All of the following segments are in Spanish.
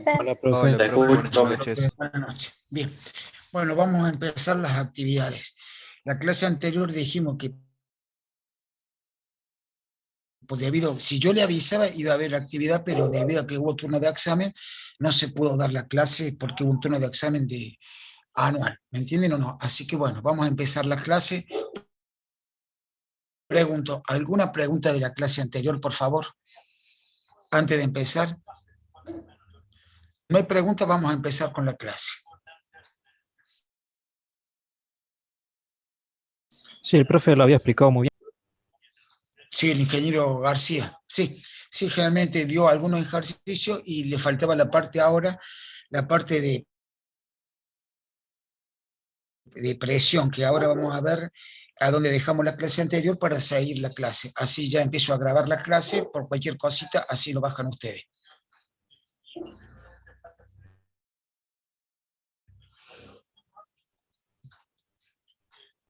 profe. Hola, profe. Hola, Te profe, buenas escucho. noches. Buenas noches. Bien. Bueno, vamos a empezar las actividades. La clase anterior dijimos que, pues si yo le avisaba iba a haber actividad, pero debido a que hubo turno de examen, no se pudo dar la clase porque hubo un turno de examen anual. ¿Me entienden o no? Así que bueno, vamos a empezar la clase. Pregunto, ¿alguna pregunta de la clase anterior, por favor? Antes de empezar. No hay preguntas, vamos a empezar con la clase. Sí, el profe lo había explicado muy bien. Sí, el ingeniero García, sí, generalmente dio algunos ejercicios y le faltaba la parte ahora, la parte de presión, que ahora vamos a ver a dónde dejamos la clase anterior para seguir la clase. Así ya empiezo a grabar la clase, por cualquier cosita, así lo bajan ustedes.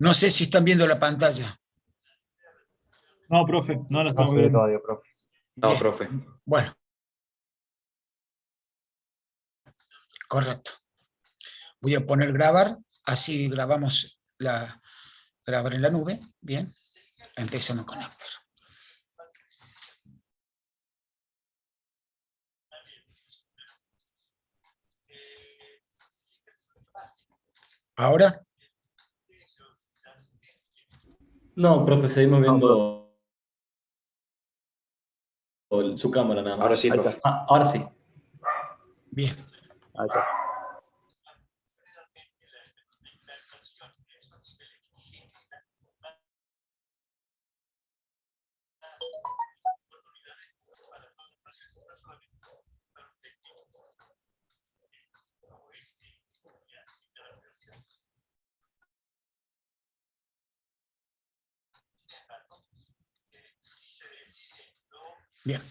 No sé si están viendo la pantalla. No, profe, no la estamos No se ve viendo. todavía, profe. No, Bien. profe. Bueno. Correcto. Voy a poner grabar, así grabamos grabar en la nube. Bien, empecemos a conectar. ¿Ahora? No, profe, seguimos viendo su cámara nada más. Ahora sí, profe. Ahora sí. Bien. Ahí está. Bien.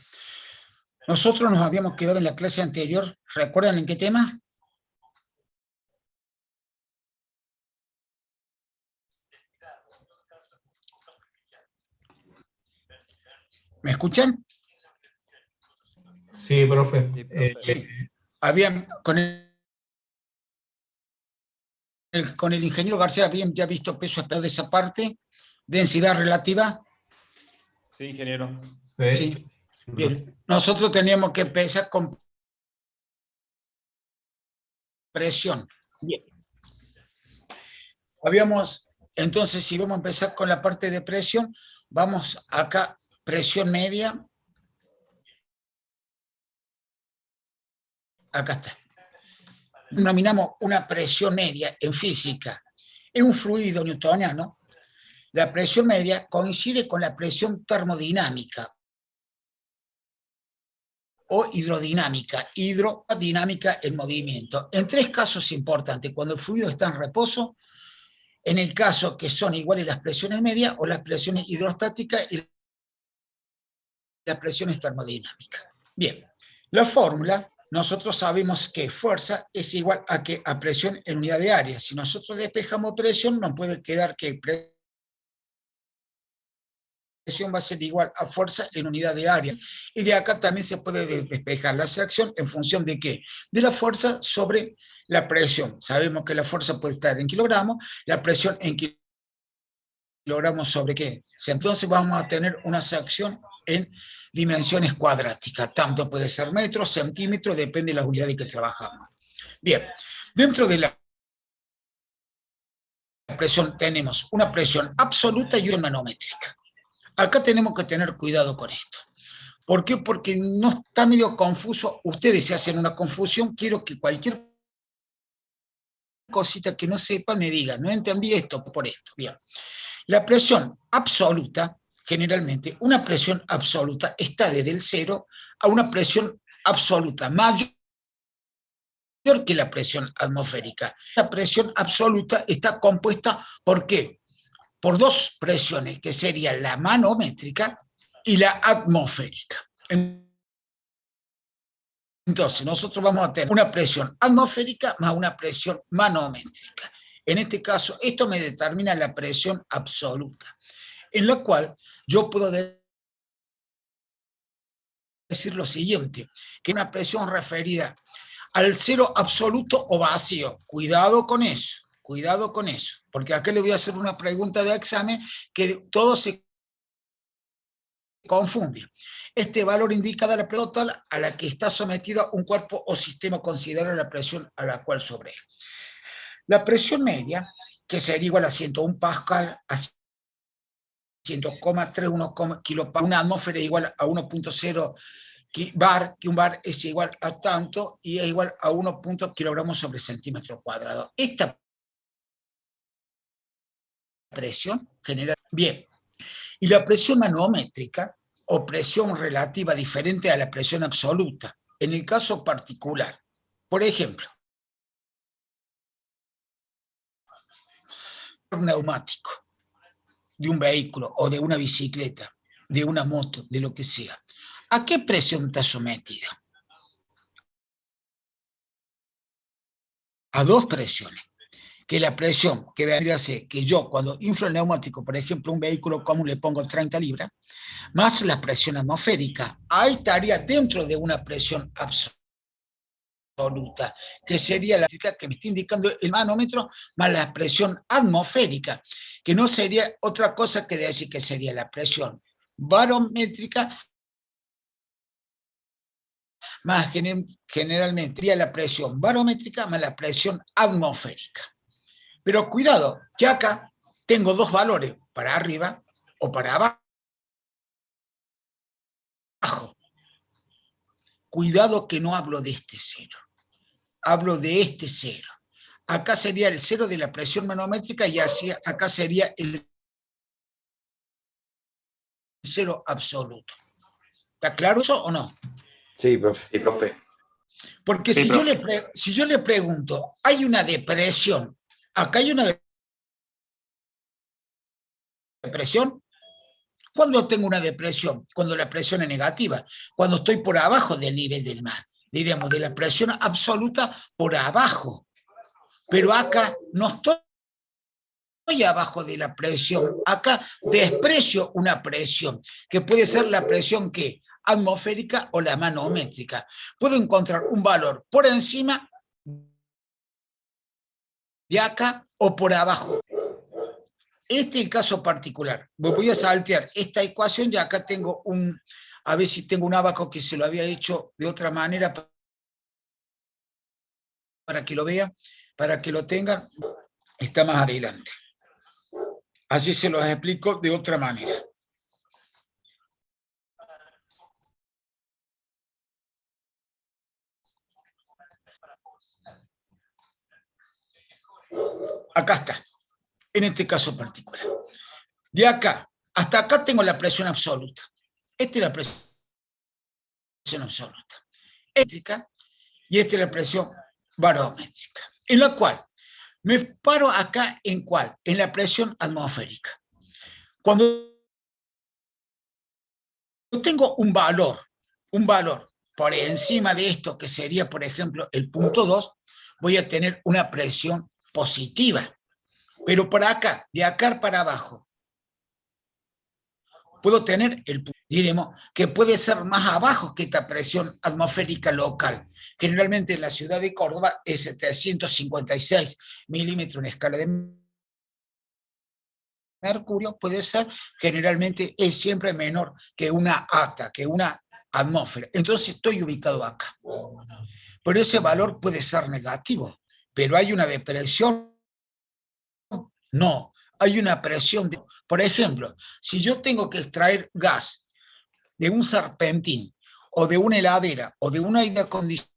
Nosotros nos habíamos quedado en la clase anterior. ¿Recuerdan en qué tema? ¿Me escuchan? Sí, profe. Sí, profe. Sí. Habían, con el ingeniero García habían ya visto peso especial de esa parte, densidad relativa. Sí, ingeniero. Sí. Bien. Nosotros teníamos que empezar con presión. Bien. Entonces, si vamos a empezar con la parte de presión, vamos acá, presión media. Acá está. Denominamos una presión media en física. Es un fluido newtoniano. La presión media coincide con la presión termodinámica o hidrodinámica, hidrodinámica en movimiento. En tres casos importantes, cuando el fluido está en reposo, en el caso que son iguales las presiones medias o las presiones hidrostáticas y las presiones termodinámicas. Bien, la fórmula, nosotros sabemos que fuerza es igual a presión en unidad de área. Si nosotros despejamos presión, nos puede quedar que presión va a ser igual a fuerza en unidad de área. Y de acá también se puede despejar la atracción en función de ¿qué? De la fuerza sobre la presión. Sabemos que la fuerza puede estar en kilogramos, la presión en kilogramos sobre ¿qué? Entonces vamos a tener una atracción en dimensiones cuadráticas. Tanto puede ser metros, centímetros, depende de las unidades que trabajamos. Bien, dentro de la presión tenemos una presión absoluta y una manométrica. Acá tenemos que tener cuidado con esto. ¿Por qué? Porque no está medio confuso. Ustedes se hacen una confusión. Quiero que cualquier cosita que no sepan me digan. No entendí esto por esto. Bien. La presión absoluta, generalmente, una presión absoluta está desde el 0 a una presión absoluta mayor que la presión atmosférica. La presión absoluta está compuesta ¿por qué? Por dos presiones, que serían la manométrica y la atmosférica. Entonces, nosotros vamos a tener una presión atmosférica más una presión manométrica. En este caso, esto me determina la presión absoluta, en la cual yo puedo decir lo siguiente, que una presión referida al cero absoluto o vacío. Cuidado con eso, porque acá le voy a hacer una pregunta de examen que todo se confunde. Este valor indica la presión total a la que está sometido un cuerpo o sistema considerado la presión a la cual sobre. La presión media, que sería igual a 101 pascal, a 100,31 kilopascal, una atmósfera igual a 1.0 bar, que un bar es igual a tanto, y es igual a 1 kilogramos sobre centímetro cuadrado. Esta presión genera... Bien, y la presión manométrica, o presión relativa diferente a la presión absoluta, en el caso particular, por ejemplo, un neumático de un vehículo o de una bicicleta, de una moto, de lo que sea, ¿a qué presión está sometida? A dos presiones. Que la presión que vendría a ser que yo cuando inflo el neumático, por ejemplo, un vehículo común le pongo 30 libras, más la presión atmosférica, ahí estaría dentro de una presión absoluta, que sería la que me está indicando el manómetro, más la presión atmosférica, que no sería otra cosa que decir que sería la presión barométrica, más generalmente sería la presión barométrica más la presión atmosférica. Pero cuidado, que acá tengo dos valores, para arriba o para abajo. Cuidado que no hablo de este cero, hablo de este cero. Acá sería el cero de la presión manométrica y acá sería el cero absoluto. ¿Está claro eso o no? Sí, profe. Sí, profe. Porque Sí, si yo le pregunto, hay una depresión, acá hay una depresión. ¿Cuándo tengo una depresión? Cuando la presión es negativa, cuando estoy por abajo del nivel del mar, diríamos de la presión absoluta por abajo. Pero acá no estoy abajo de la presión, acá desprecio una presión, que puede ser la presión que atmosférica o la manométrica. Puedo encontrar un valor por encima de acá o por abajo. Este es el caso particular. Voy a saltear esta ecuación y acá tengo a ver si tengo un abaco que se lo había hecho de otra manera para que lo vean, para que lo tengan, está más adelante. Así se los explico de otra manera. Acá está, en este caso particular. De acá hasta acá tengo la presión absoluta. Esta es la presión absoluta. Métrica, y esta es la presión barométrica. En la cual me paro acá en ¿cuál? En la presión atmosférica. Cuando tengo un valor por encima de esto, que sería, por ejemplo, el punto 2, voy a tener una presión positiva. Pero por acá, de acá para abajo, puedo tener diremos que puede ser más abajo que esta presión atmosférica local. Generalmente en la ciudad de Córdoba es 756 milímetros en escala de mercurio, puede ser, generalmente es siempre menor que una ATA, que una atmósfera. Entonces estoy ubicado acá. Pero ese valor puede ser negativo. Pero hay una depresión. No, hay una presión. Por ejemplo, si yo tengo que extraer gas de un serpentín, o de una heladera, o de un aire acondicionado,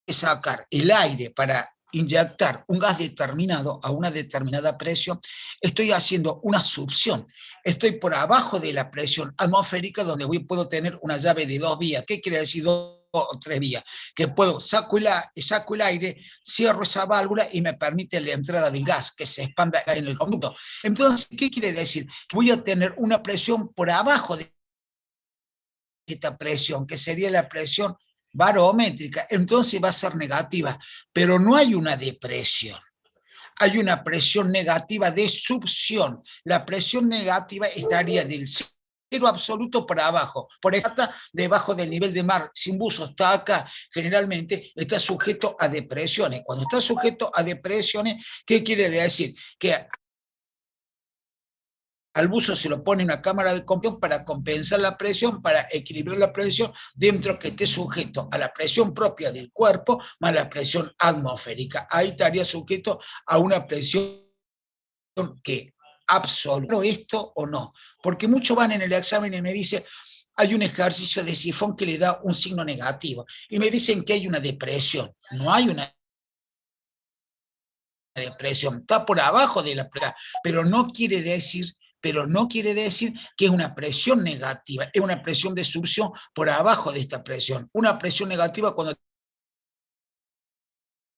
sacar el aire para inyectar un gas determinado a una determinada presión, estoy haciendo una succión. Estoy por abajo de la presión atmosférica, donde puedo tener una llave de 2 vías. ¿Qué quiere decir 2 o 3 vías? Que puedo saco el aire, cierro esa válvula y me permite la entrada del gas, que se expanda en el conducto. Entonces, ¿qué quiere decir? Voy a tener una presión por abajo de esta presión, que sería la presión barométrica, entonces va a ser negativa, pero no hay una depresión. Hay una presión negativa de succión. La presión negativa estaría del cero absoluto para abajo. Por ejemplo, debajo del nivel de mar, si un buzo está acá, generalmente está sujeto a depresiones. Cuando está sujeto a depresiones, ¿qué quiere decir? Que al buzo se lo pone una cámara de compresión para compensar la presión, para equilibrar la presión dentro que esté sujeto a la presión propia del cuerpo más la presión atmosférica. Ahí estaría sujeto a una presión que absoluta. ¿Esto o no? Porque muchos van en el examen y me dicen, hay un ejercicio de sifón que le da un signo negativo. Y me dicen que hay una depresión. No hay una depresión, está por abajo de la presión, pero no quiere decir que es una presión negativa, es una presión de succión por abajo de esta presión. Una presión negativa cuando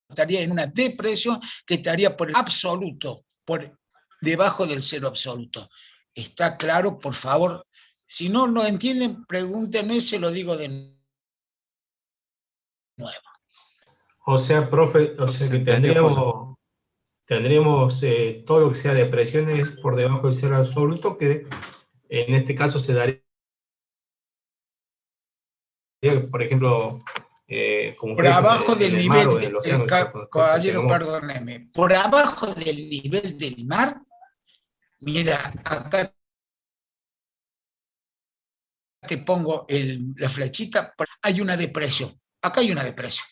estaría en una depresión que estaría por el absoluto, por debajo del cero absoluto. ¿Está claro? Por favor, si no lo entienden, pregúntenme, se lo digo de nuevo. O sea, profe, o sea que tendríamos todo lo que sea de presiones por debajo del cero absoluto, que en este caso se daría, por ejemplo, como por abajo del nivel del océano. Caballero, perdóneme, por abajo del nivel del mar, mira, acá te pongo la flechita, hay una depresión, acá hay una depresión.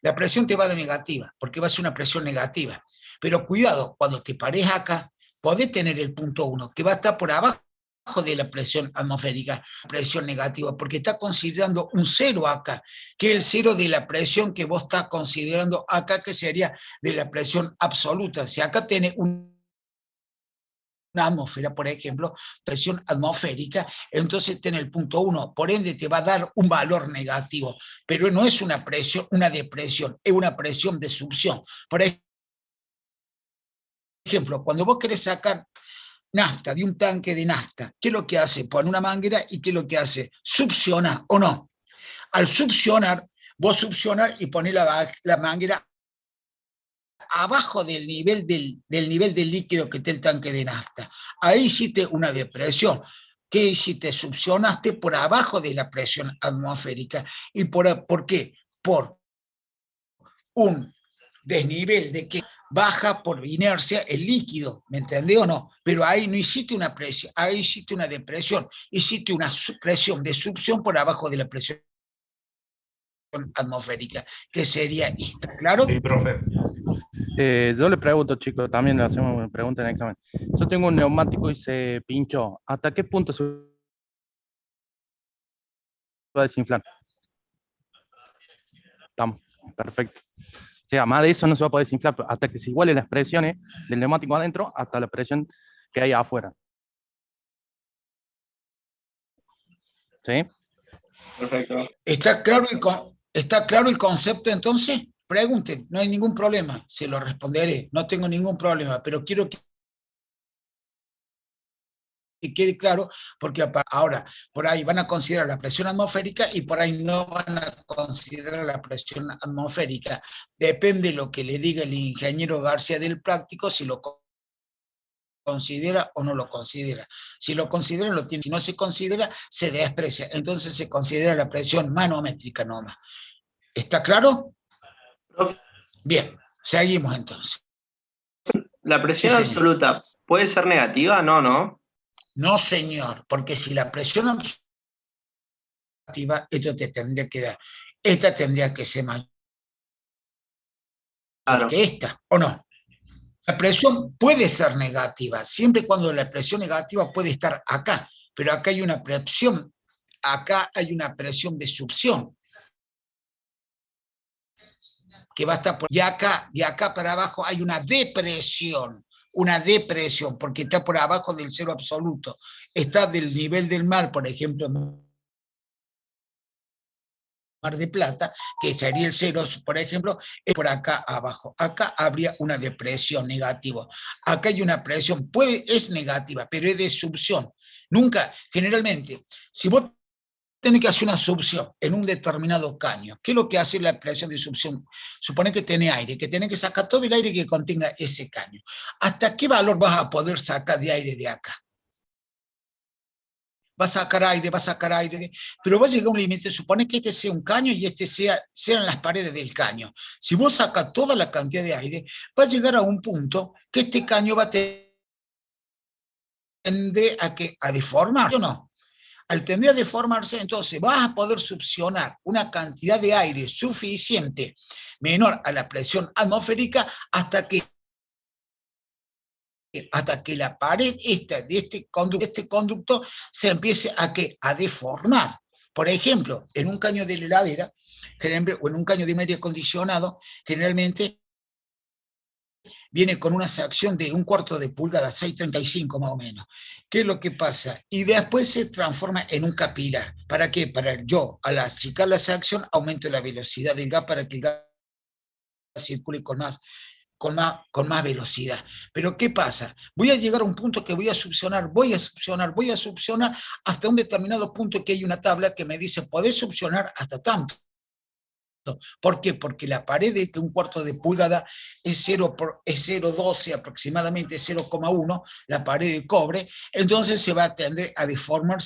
La presión te va de negativa, porque va a ser una presión negativa. Pero cuidado, cuando te pares acá, podés tener el punto 1, que va a estar por abajo de la presión atmosférica, presión negativa, porque está considerando un cero acá, que es el cero de la presión que vos estás considerando acá, que sería de la presión absoluta. Si acá tenés una atmósfera, por ejemplo, presión atmosférica, entonces tiene el punto 1, por ende te va a dar un valor negativo, pero no es una presión, una depresión, es una presión de succión. Por ejemplo, cuando vos querés sacar nafta de un tanque de nafta, ¿qué es lo que hace? Pone una manguera y ¿qué es lo que hace? Succiona, ¿o no? Al succionar, vos succionar y ponés la manguera abajo del nivel del líquido que está el tanque de nafta. Ahí hiciste una depresión. ¿Qué hiciste? Succionaste por abajo de la presión atmosférica. ¿Y por qué? Por un desnivel de que baja por inercia el líquido, ¿me entendés o no? Pero ahí no hiciste una presión, ahí hiciste una depresión, hiciste una presión de succión por abajo de la presión atmosférica, que sería esta, ¿claro? Sí, profe. Yo le pregunto, chicos, también le hacemos una pregunta en el examen. Yo tengo un neumático y se pinchó. ¿Hasta qué punto se va a desinflar? Estamos, perfecto. O sea, más de eso no se va a poder desinflar hasta que se igualen las presiones del neumático adentro hasta la presión que hay afuera. ¿Sí? Perfecto. ¿Está claro el concepto entonces? Pregunten, no hay ningún problema, se lo responderé, no tengo ningún problema, pero quiero que quede claro, porque ahora por ahí van a considerar la presión atmosférica y por ahí no van a considerar la presión atmosférica. Depende de lo que le diga el ingeniero García del práctico, si lo considera o no lo considera. Si lo considera, lo tiene. Si no se considera, se desprecia. Entonces se considera la presión manométrica nomás. ¿Está claro? Bien, seguimos entonces. ¿La presión Sí, señor. absoluta puede ser negativa? No, ¿no? No, señor, porque si la presión absoluta, esto te tendría que dar. Esta tendría que ser mayor Claro. que esta, ¿o no? La presión puede ser negativa, siempre y cuando la presión negativa puede estar acá, pero acá hay una presión de succión que va a estar por, y acá para abajo hay una depresión, porque está por abajo del cero absoluto, está del nivel del mar, por ejemplo, Mar de Plata, que sería el cero, por ejemplo, es por acá abajo. Acá habría una depresión negativa. Acá hay una presión, es negativa, pero es de succión. Nunca, generalmente, si vos tenés que hacer una succión en un determinado caño, ¿qué es lo que hace la presión de succión? Supone que tiene aire, que tenés que sacar todo el aire que contenga ese caño. ¿Hasta qué valor vas a poder sacar de aire de acá? va a sacar aire, pero va a llegar a un límite. Supone que este sea un caño y este sean las paredes del caño. Si vos sacas toda la cantidad de aire, va a llegar a un punto que este caño va a tender a deformarse, ¿o no? Al tender a deformarse, entonces vas a poder succionar una cantidad de aire suficiente, menor a la presión atmosférica, hasta que la pared de este conducto se empiece a deformar. Por ejemplo, en un caño de la heladera, o en un caño de aire acondicionado, generalmente viene con una sección de 1/4 de pulgada, 6,35 más o menos. ¿Qué es lo que pasa? Y después se transforma en un capilar. ¿Para qué? Para yo, al achicar la sección, aumento la velocidad del gas para que el gas circule con más velocidad. Pero ¿qué pasa? Voy a llegar a un punto que voy a succionar hasta un determinado punto que hay una tabla que me dice, podés succionar hasta tanto. ¿Por qué? Porque la pared de 1/4 de pulgada es 0,12 aproximadamente, 0,1, la pared de cobre, entonces se va a tender a deformar,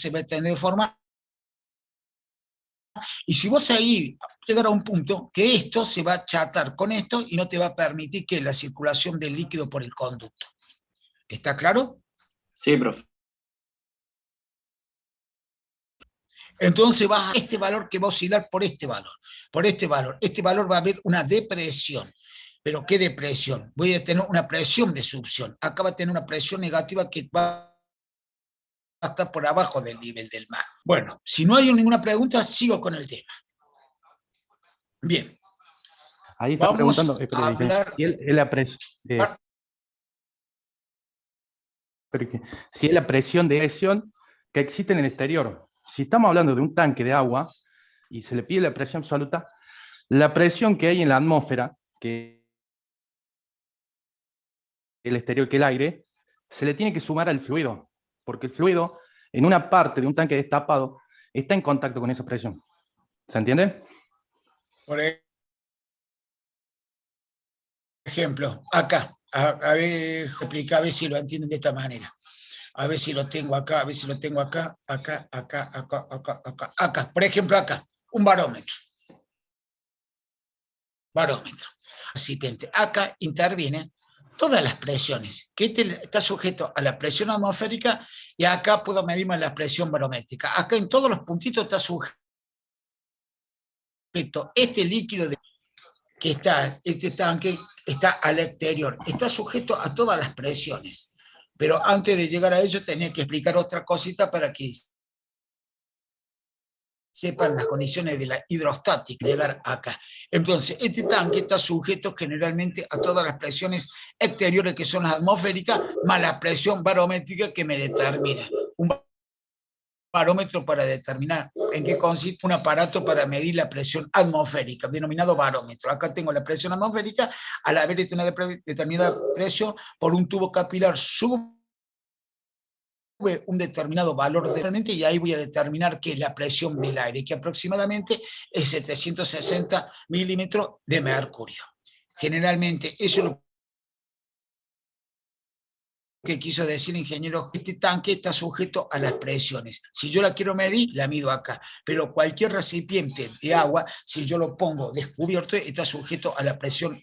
y si vos ahí llegar a un punto que esto se va a achatar con esto y no te va a permitir que la circulación del líquido por el conducto. ¿Está claro? Sí, profe. Entonces vas a este valor que va a oscilar por este valor. Este valor va a haber una depresión. ¿Pero qué depresión? Voy a tener una presión de succión. Acá va a tener una presión negativa que va a estar por abajo del nivel del mar. Bueno, si no hay ninguna pregunta, sigo con el tema. Bien. Ahí está Vamos preguntando, a hablar... si es la presión de eyección que existe en el exterior. Si estamos hablando de un tanque de agua y se le pide la presión absoluta, la presión que hay en la atmósfera, que el exterior, que el aire, se le tiene que sumar al fluido, porque el fluido, en una parte de un tanque destapado, está en contacto con esa presión. ¿Se entiende? Por ejemplo, acá, a ver, explica, a ver si lo entienden de esta manera. A ver si lo tengo acá, acá. Por ejemplo, acá, un barómetro. Recipiente. Acá intervienen todas las presiones, que está sujeto a la presión atmosférica, y acá puedo medir más la presión barométrica. Acá en todos los puntitos está sujeto este líquido que está, este tanque está al exterior, está sujeto a todas las presiones. Pero antes de llegar a ello tenía que explicar otra cosita para que sepan las condiciones de la hidrostática, llegar acá. Entonces, este tanque está sujeto generalmente a todas las presiones exteriores, que son las atmosféricas, más la presión barométrica que me determina. Un barómetro para determinar en qué consiste un aparato para medir la presión atmosférica, denominado barómetro. Acá tengo la presión atmosférica, al haber una determinada presión por un tubo capilar sube un determinado valor realmente, y ahí voy a determinar que es la presión del aire, que aproximadamente es 760 milímetros de mercurio. Generalmente eso es lo que quiso decir el ingeniero. Este tanque está sujeto a las presiones. Si yo la quiero medir, la mido acá. Pero cualquier recipiente de agua, si yo lo pongo descubierto, está sujeto a la presión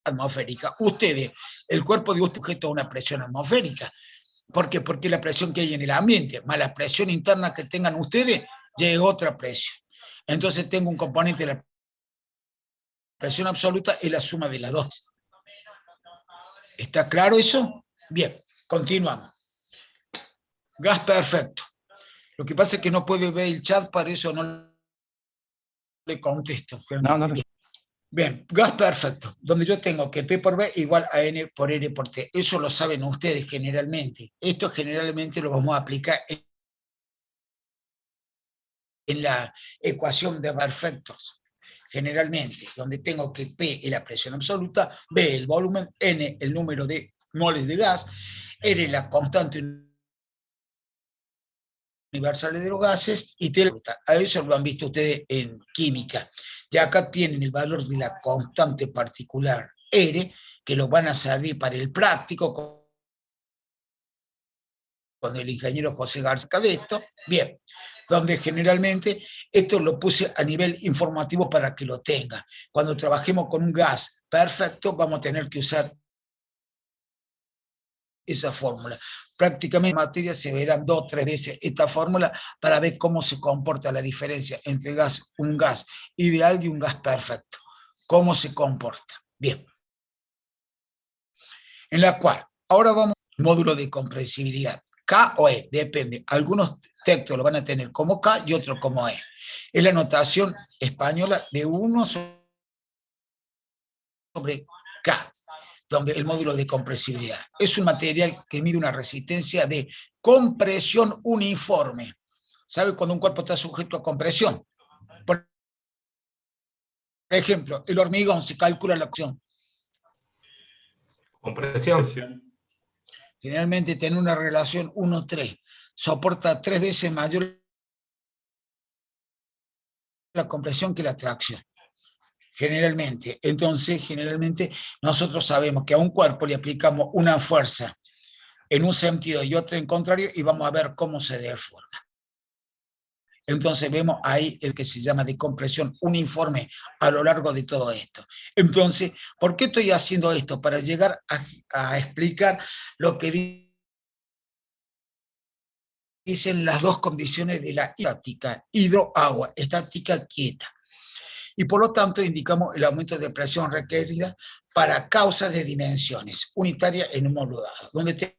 atmosférica. Ustedes, el cuerpo de usted es sujeto a una presión atmosférica. ¿Por qué? Porque la presión que hay en el ambiente, más la presión interna que tengan ustedes, ya es otra presión. Entonces tengo un componente de la presión absoluta, es la suma de las dos. ¿Está claro eso? Bien, continuamos. Gas perfecto. Lo que pasa es que no puedo ver el chat, para eso no le contesto. No. Bien, gas perfecto, donde yo tengo que P por B igual a N por R por T. Eso lo saben ustedes generalmente. Esto generalmente lo vamos a aplicar en la ecuación de perfectos. Generalmente, donde tengo que P es la presión absoluta, B el volumen, N el número de moles de gas, R la constante universal de los gases, y T, a eso lo han visto ustedes en química. Y acá tienen el valor de la constante particular R, que lo van a servir para el práctico con el ingeniero José García de esto, bien, donde generalmente esto lo puse a nivel informativo para que lo tenga. Cuando trabajemos con un gas perfecto, vamos a tener que usar esa fórmula. Prácticamente en materia se verán 2 o 3 veces esta fórmula para ver cómo se comporta la diferencia entre un gas ideal y un gas perfecto. Cómo se comporta. Bien. En la cual, ahora vamos al módulo de compresibilidad. K o E, depende. Algunos textos lo van a tener como K y otros como E. Es la notación española de 1 sobre K, donde el módulo de compresibilidad es un material que mide una resistencia de compresión uniforme. ¿Sabe cuando un cuerpo está sujeto a compresión? Por ejemplo, el hormigón se calcula la acción. Compresión. Generalmente tiene una relación 1-3. Soporta 3 veces mayor la compresión que la tracción. Generalmente. Entonces, generalmente nosotros sabemos que a un cuerpo le aplicamos una fuerza en un sentido y otra en contrario y vamos a ver cómo se deforma. Entonces vemos ahí el que se llama de compresión uniforme a lo largo de todo esto. Entonces, ¿por qué estoy haciendo esto? Para llegar a explicar lo que dicen las dos condiciones de la estática, hidro-agua, estática quieta. Y por lo tanto indicamos el aumento de presión requerida para causas de dimensiones unitarias en un módulo dado, donde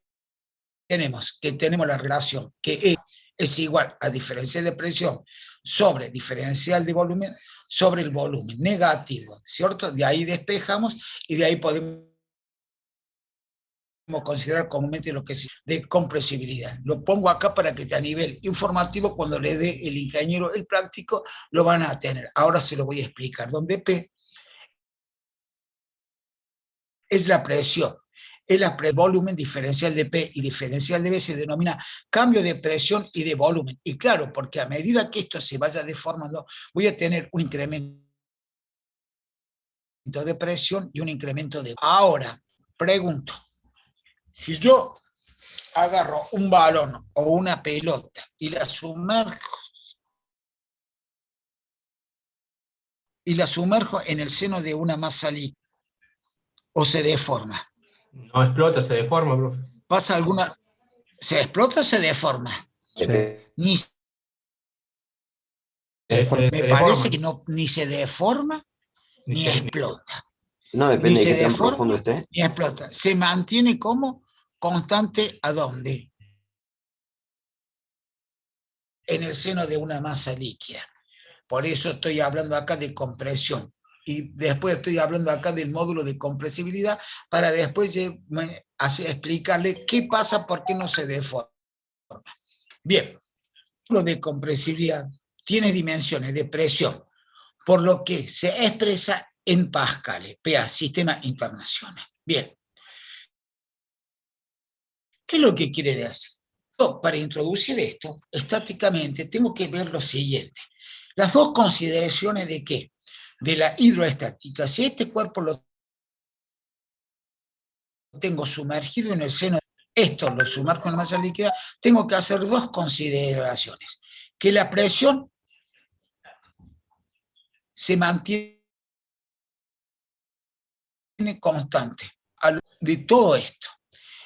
tenemos la relación que E es igual a diferencial de presión sobre diferencial de volumen sobre el volumen negativo, ¿cierto? De ahí despejamos y de ahí podemos considerar comúnmente lo que es de compresibilidad. Lo pongo acá para que a nivel informativo, cuando le dé el ingeniero el práctico, lo van a tener. Ahora se lo voy a explicar. Donde P es la presión. El volumen diferencial de P y diferencial de B se denomina cambio de presión y de volumen. Y claro, porque a medida que esto se vaya deformando, voy a tener un incremento de presión y un incremento de... Ahora, pregunto, si yo agarro un balón o una pelota y la sumerjo en el seno de una masa líquida, o se deforma. No explota, se deforma, profe. ¿Pasa alguna? ¿Se explota o se deforma? Sí. Ni Se me deforma. parece que no, ni se deforma ni explota. No, Ni depende se de qué tan deforma profundo esté. ni explota. Se mantiene como constante ¿a dónde? En el seno de una masa líquida. Por eso estoy hablando acá de compresión. Y después estoy hablando acá del módulo de compresibilidad para después explicarle qué pasa, por qué no se deforma. Bien, lo de compresibilidad tiene dimensiones de presión, por lo que se expresa en pascales, PA, Sistema Internacional. Bien. ¿Qué es lo que quiere decir? Para introducir esto, estáticamente, tengo que ver lo siguiente. Las dos consideraciones de qué? De la hidroestática. Si este cuerpo lo tengo sumergido en el seno, esto lo sumerjo en masa líquida, tengo que hacer dos consideraciones. Que la presión se mantiene constante de todo esto.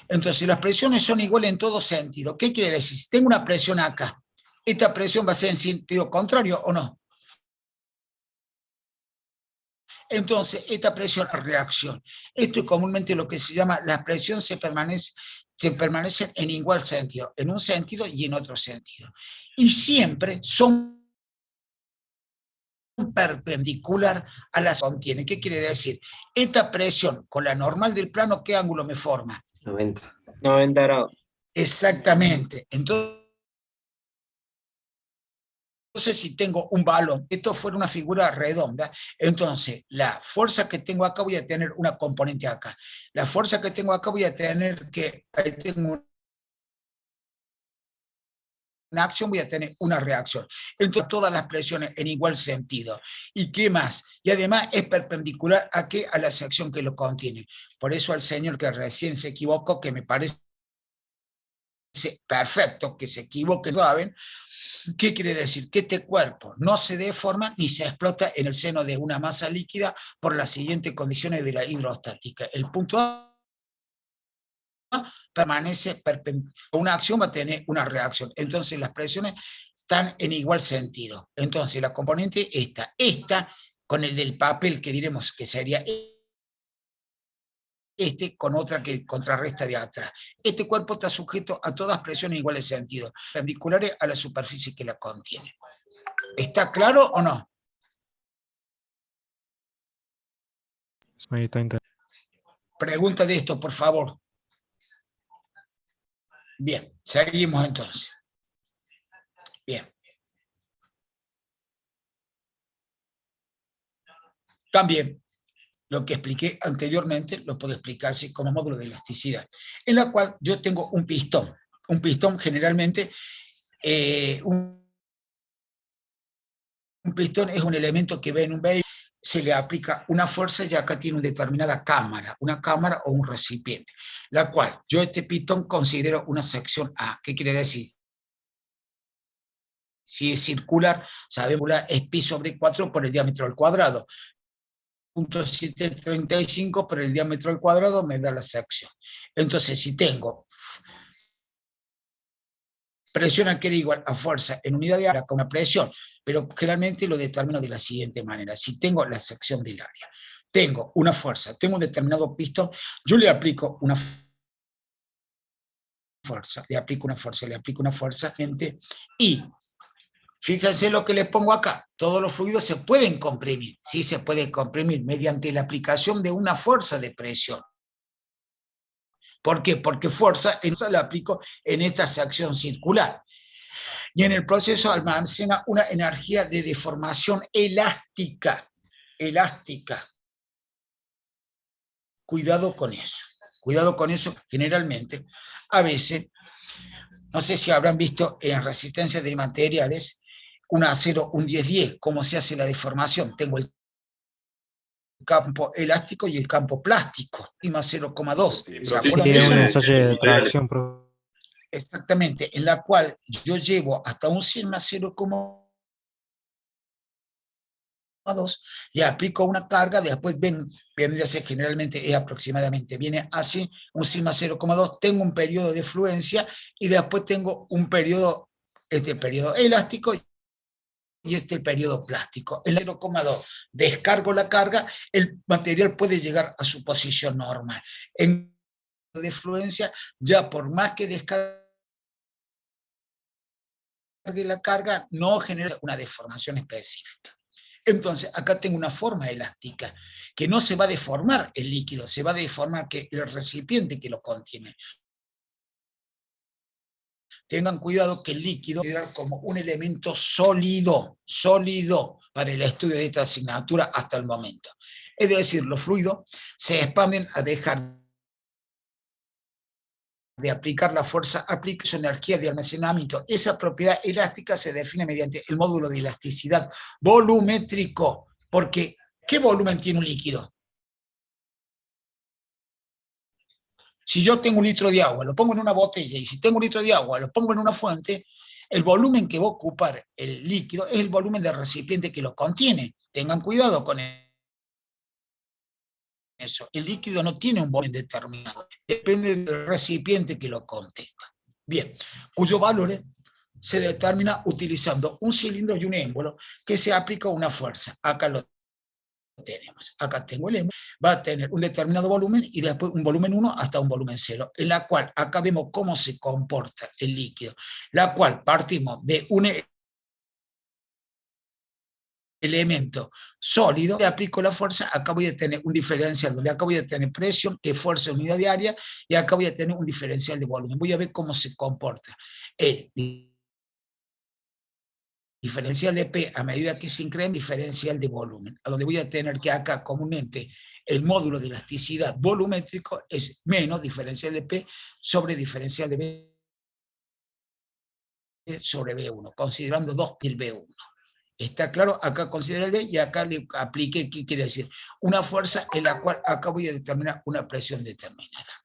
Entonces, las presiones son iguales en todo sentido. ¿Qué quiere decir? Si tengo una presión acá, ¿esta presión va a ser en sentido contrario o no? Entonces, esta presión es reacción. Esto es comúnmente lo que se llama la presión se permanecen en igual sentido, en un sentido y en otro sentido. Y siempre son perpendicular a las que contienen. ¿Qué quiere decir? Esta presión con la normal del plano, ¿qué ángulo me forma? 90. 90 grados. Exactamente. Entonces, si tengo un balón, esto fuera una figura redonda, entonces la fuerza que tengo acá voy a tener una componente acá. La fuerza que tengo acá voy a tener que, ahí tengo una acción, voy a tener una reacción. Entonces, todas las presiones en igual sentido. ¿Y qué más? Y además es perpendicular a qué? A la sección que lo contiene. Por eso al señor que recién se equivocó, que me parece perfecto, que se equivoquen, ¿saben? ¿Qué quiere decir? Que este cuerpo no se deforma ni se explota en el seno de una masa líquida por las siguientes condiciones de la hidrostática. El punto A permanece perpendicular. Una acción va a tener una reacción. Entonces las presiones están en igual sentido. Entonces la componente esta con el del papel que diremos que sería con otra que contrarresta de atrás. Este cuerpo está sujeto a todas presiones iguales sentido, perpendiculares a la superficie que la contiene. ¿Está claro o no? Ahí está entendido. Pregunta de esto, por favor. Bien, seguimos entonces. Bien. También, lo que expliqué anteriormente lo puedo explicar así como módulo de elasticidad, en la cual yo tengo un pistón. Un pistón generalmente, un pistón es un elemento que ve en un vehículo, se le aplica una fuerza y acá tiene una determinada cámara, una cámara o un recipiente, la cual yo este pistón considero una sección A. ¿Qué quiere decir? Si es circular, sabemos que es pi sobre 4 por el diámetro al cuadrado. 0.735 por el diámetro al cuadrado me da la sección. Entonces, si tengo presión que era igual a fuerza en unidad de área con una presión, pero generalmente lo determino de la siguiente manera. Si tengo la sección del área, tengo una fuerza, tengo un determinado pistón, yo le aplico una fuerza, le aplico una fuerza, y fíjense lo que les pongo acá. Todos los fluidos se pueden comprimir. Sí, se puede comprimir mediante la aplicación de una fuerza de presión. ¿Por qué? Porque fuerza la aplico en esta sección circular. Y en el proceso almacena una energía de deformación elástica. Elástica. Cuidado con eso. Cuidado con eso. Generalmente, a veces, no sé si habrán visto en resistencia de materiales, un acero, un 10-10, cómo se hace la deformación. Tengo el campo elástico y el campo plástico, y más 0,2. ¿Se acuerdan de eso? Un ensayo de tracción, profe. Exactamente, en la cual yo llevo hasta un sigma 0,2, le aplico una carga, después vendría a ser generalmente, aproximadamente, viene así, un sigma 0,2, tengo un periodo de fluencia, y después tengo un periodo, periodo elástico, y el periodo plástico. En el 0,2 descargo la carga, el material puede llegar a su posición normal. En de fluencia, ya por más que descargue la carga, no genera una deformación específica. Entonces, acá tengo una forma elástica, que no se va a deformar el líquido, se va a deformar el recipiente que lo contiene. Tengan cuidado que el líquido queda como un elemento sólido para el estudio de esta asignatura hasta el momento. Es decir, los fluidos se expanden a dejar de aplicar la fuerza, aplica su energía de almacenamiento. Esa propiedad elástica se define mediante el módulo de elasticidad volumétrico, porque ¿qué volumen tiene un líquido? Si yo tengo un litro de agua, lo pongo en una botella, y si tengo un litro de agua, lo pongo en una fuente, el volumen que va a ocupar el líquido es el volumen del recipiente que lo contiene. Tengan cuidado con eso. El líquido no tiene un volumen determinado, depende del recipiente que lo contenga. Bien, cuyos valores se determina utilizando un cilindro y un émbolo que se aplica una fuerza. Acá lo tenemos. Acá tengo el émbolo, va a tener un determinado volumen y después un volumen 1 hasta un volumen 0, en la cual acá vemos cómo se comporta el líquido, la cual partimos de un elemento sólido, le aplico la fuerza, acá voy a tener un diferencial, donde acá voy a tener presión, que es fuerza en unidad de área, y acá voy a tener un diferencial de volumen. Voy a ver cómo se comporta el diferencial de P a medida que se incrementa, diferencial de volumen, a donde voy a tener que acá comúnmente el módulo de elasticidad volumétrico es menos diferencial de P sobre diferencial de B sobre B1, considerando 2 pi el B1. ¿Está claro? Acá considera el B y acá le aplique, ¿qué quiere decir? Una fuerza en la cual acá voy a determinar una presión determinada.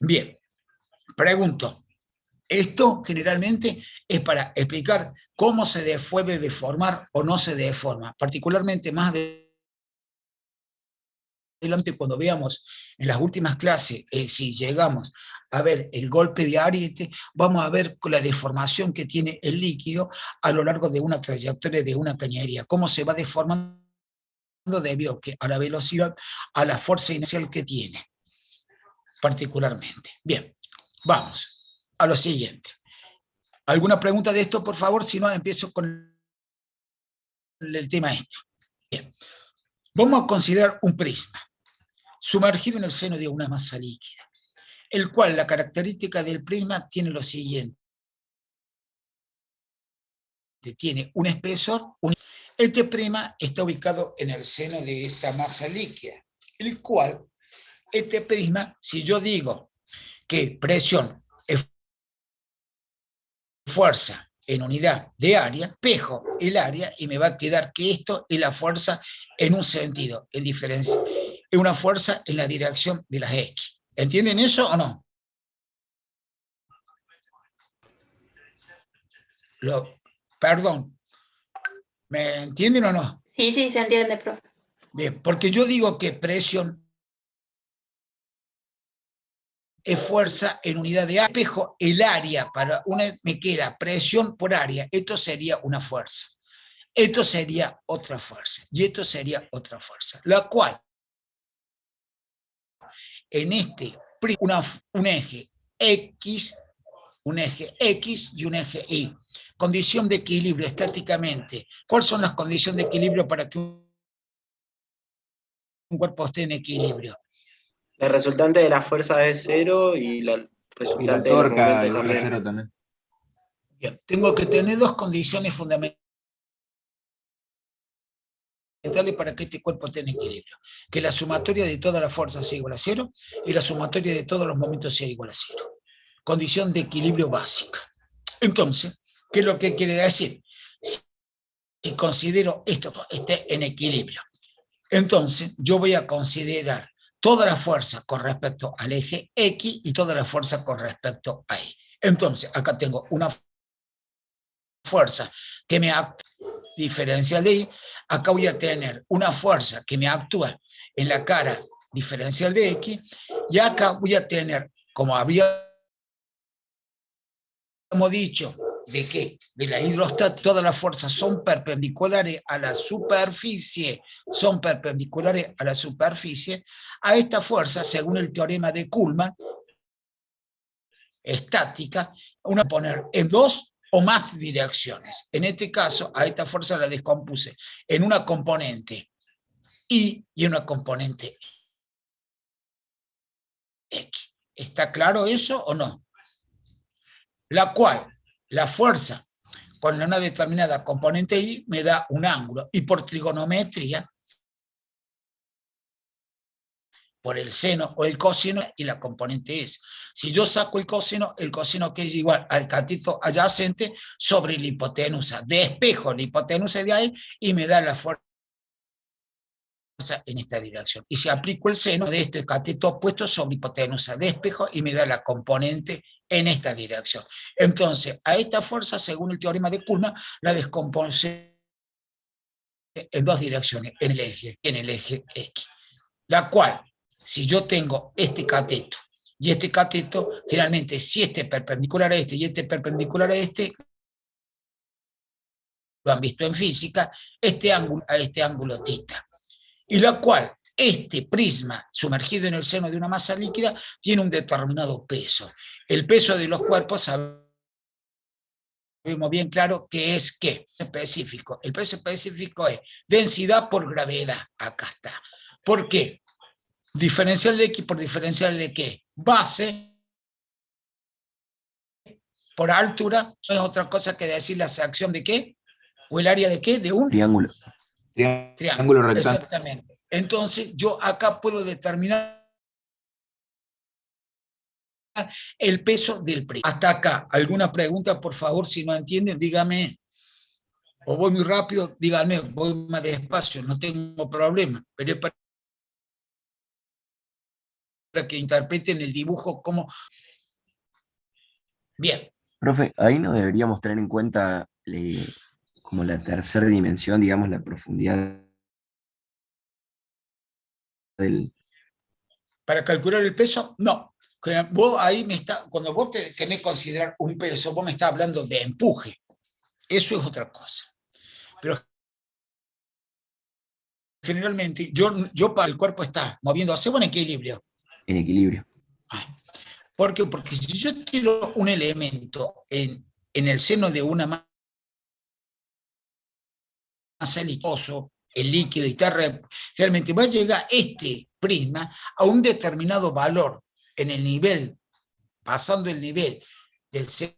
Bien, pregunto. Esto generalmente es para explicar cómo se puede deformar o no se deforma, particularmente más adelante cuando veamos en las últimas clases, si llegamos a ver el golpe de Ariete, vamos a ver la deformación que tiene el líquido a lo largo de una trayectoria de una cañería, cómo se va deformando debido a la velocidad, a la fuerza inercial que tiene, particularmente. Bien, vamos a lo siguiente. ¿Alguna pregunta de esto, por favor? Si no, empiezo con el tema este. Bien. Vamos a considerar un prisma sumergido en el seno de una masa líquida, el cual la característica del prisma tiene lo siguiente. Tiene un espesor. Este prisma está ubicado en el seno de esta masa líquida, el cual, este prisma, si yo digo que presión es fuerza en unidad de área, espejo el área y me va a quedar que esto es la fuerza en un sentido, en diferencia, es una fuerza en la dirección de las X. ¿Entienden eso o no? Perdón, ¿me entienden o no? Sí, sí, se entiende, profe. Bien, porque yo digo que presión es fuerza en unidad de área. Espejo el área, para una me queda presión por área, esto sería una fuerza. Esto sería otra fuerza, y esto sería otra fuerza, la cual en este un eje X y un eje Y. Condición de equilibrio estáticamente. ¿Cuáles son las condiciones de equilibrio para que un cuerpo esté en equilibrio? La resultante de la fuerza es 0 y la resultante de los torca momentos igual a también. 0 también. Bien, tengo que tener dos condiciones fundamentales para que este cuerpo esté en equilibrio. Que la sumatoria de todas las fuerzas sea igual a 0 y la sumatoria de todos los momentos sea igual a 0. Condición de equilibrio básica. Entonces, ¿qué es lo que quiere decir? Si considero esto esté en equilibrio, entonces yo voy a considerar toda la fuerza con respecto al eje X y toda la fuerza con respecto a Y. Entonces, acá tengo una fuerza que me actúa diferencial de Y, acá voy a tener una fuerza que me actúa en la cara diferencial de X, y acá voy a tener, como habíamos dicho, de que de la hidrostática todas las fuerzas son perpendiculares a la superficie, a esta fuerza, según el teorema de Kuhlmann, estática, uno poner en dos o más direcciones. En este caso, a esta fuerza la descompuse en una componente Y y en una componente X. ¿Está claro eso o no? La cual, la fuerza con una determinada componente Y me da un ángulo, y por trigonometría, por el seno o el coseno y la componente es. Si yo saco el coseno que es igual al cateto adyacente sobre la hipotenusa. Despejo la hipotenusa de ahí y me da la fuerza en esta dirección. Y si aplico el seno de este cateto opuesto sobre hipotenusa, despejo y me da la componente en esta dirección. Entonces, a esta fuerza, según el teorema de Kuhlmann, la descompuse en dos direcciones, en el eje X. La cual, si yo tengo este cateto y este cateto, generalmente si este es perpendicular a este y este es perpendicular a este, lo han visto en física, este ángulo a este ángulo θ. Y la cual, este prisma sumergido en el seno de una masa líquida tiene un determinado peso. El peso de los cuerpos sabemos bien claro que es ¿qué? Específico. El peso específico es densidad por gravedad. Acá está. ¿Por qué? Diferencial de X por diferencial de ¿qué? Base por altura, eso es otra cosa que decir la sección de ¿qué? ¿O el área de qué? De un Triángulo. Triángulo rectángulo. Exactamente. Entonces, yo acá puedo determinar el peso del prisma. Hasta acá, ¿alguna pregunta, por favor? Si no entienden, dígame. O voy muy rápido, díganme, voy más despacio, no tengo problema. Pero es para para que interpreten el dibujo como... Bien. Profe, ahí no deberíamos tener en cuenta como la tercera dimensión, digamos, la profundidad del... Para calcular el peso, no. Vos ahí cuando vos tenés que considerar un peso, vos me estás hablando de empuje. Eso es otra cosa. Pero generalmente, yo para el cuerpo está moviéndose o en equilibrio. En equilibrio. ¿Por qué? Porque si yo tiro un elemento en el seno de una masa líquida, el líquido, y realmente va a llegar este prisma a un determinado valor en el nivel, pasando el nivel del seno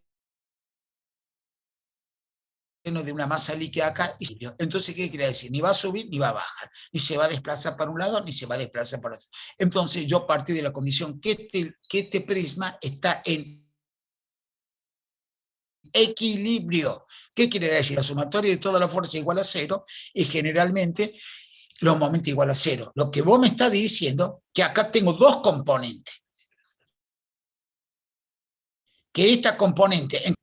de una masa líquida acá, y entonces, ¿qué quiere decir? Ni va a subir ni va a bajar, ni se va a desplazar para un lado, ni se va a desplazar para otro. Entonces, yo partí de la condición que este prisma está en equilibrio. ¿Qué quiere decir? La sumatoria de toda la fuerza igual a 0, y generalmente los momentos igual a 0. Lo que vos me estás diciendo, que acá tengo dos componentes. Que esta componente,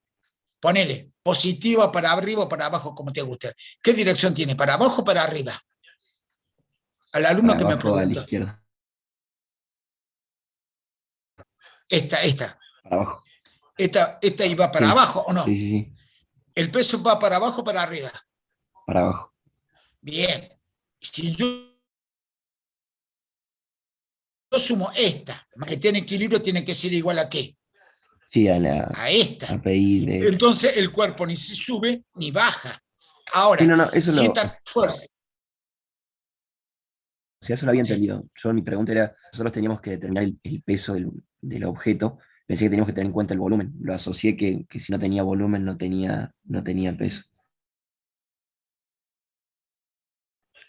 ponele, positiva para arriba o para abajo, como te guste. ¿Qué dirección tiene? ¿Para abajo o para arriba? Al alumno que me pregunta. A la izquierda. Esta. Para abajo. Esta iba para abajo, ¿o no? Sí, sí, sí. ¿El peso va para abajo o para arriba? Para abajo. Bien. Si yo sumo esta, que tiene equilibrio, tiene que ser igual a ¿qué? Sí, a esta. API de... Entonces el cuerpo ni se sube ni baja. Ahora, sí, eso si esta fuerza... O sea, eso lo había entendido. Mi pregunta era, nosotros teníamos que determinar el peso del objeto. Pensé que teníamos que tener en cuenta el volumen. Lo asocié que si no tenía volumen no tenía peso.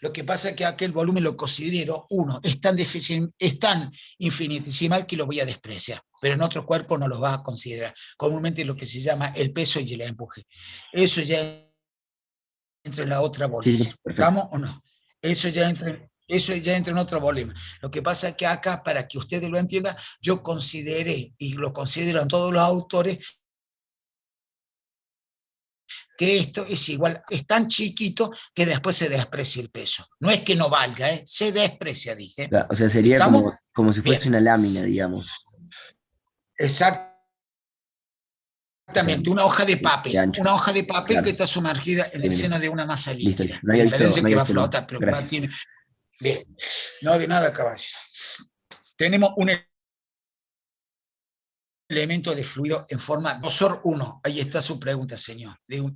Lo que pasa es que aquel volumen lo considero, es tan infinitesimal que lo voy a despreciar, pero en otro cuerpo no lo vas a considerar. Comúnmente lo que se llama el peso y el empuje. Eso ya entra en la otra bolsa. Sí, ¿Estamos o no? Eso ya entra en otro volumen. Lo que pasa es que acá, para que ustedes lo entiendan, yo consideré, y lo consideran todos los autores, que esto es igual, es tan chiquito que después se desprecia el peso. No es que no valga, se desprecia, dije. O sea, sería como si fuese una lámina, digamos. Exactamente, una hoja de papel. Una hoja de papel, claro, que está sumergida en el seno de una masa líquida. Listo. No había visto, que va a flotar, pero que tiene... Bien, no de nada, caballos. Tenemos un elemento de fluido en forma grosor 1. Ahí está su pregunta, señor, de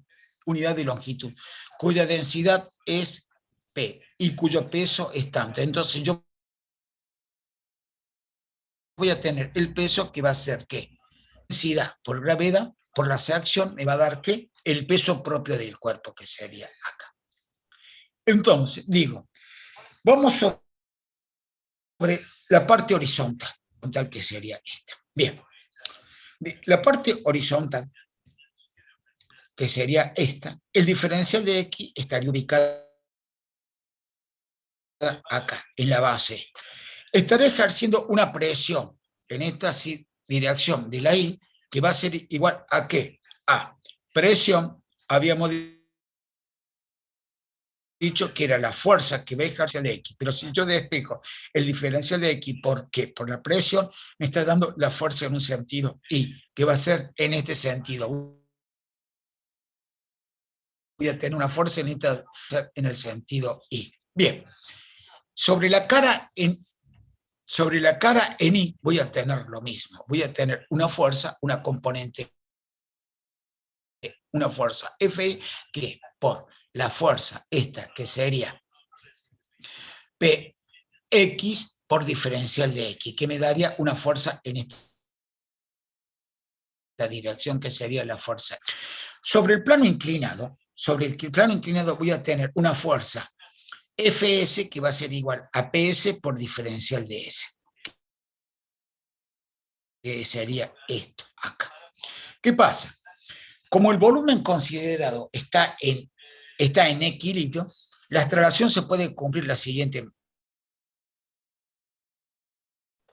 unidad de longitud, cuya densidad es P y cuyo peso es tanto. Entonces yo voy a tener el peso que va a ser ¿qué? Densidad por gravedad, por la acción, me va a dar ¿qué? El peso propio del cuerpo, que sería acá. Entonces, digo, vamos sobre la parte horizontal, que sería esta. Bien. La parte horizontal, que sería esta, el diferencial de X estaría ubicado acá, en la base esta. Estaré ejerciendo una presión en esta dirección de la Y, que va a ser igual a ¿qué? A presión, habíamos dicho que era la fuerza que va a ejercer de X, pero si yo despejo el diferencial de X, ¿por qué? Por la presión, me está dando la fuerza en un sentido Y, que va a ser en este sentido. Voy a tener una fuerza en el sentido Y. Bien, sobre la cara en Y voy a tener lo mismo, voy a tener una fuerza, una componente, una fuerza F, que por la fuerza esta, que sería Px por diferencial de X, que me daría una fuerza en esta dirección, que sería la fuerza. Sobre el plano inclinado, voy a tener una fuerza Fs, que va a ser igual a Ps por diferencial de S, que sería esto acá. ¿Qué pasa? Como el volumen considerado está en equilibrio, la traslación se puede cumplir la siguiente.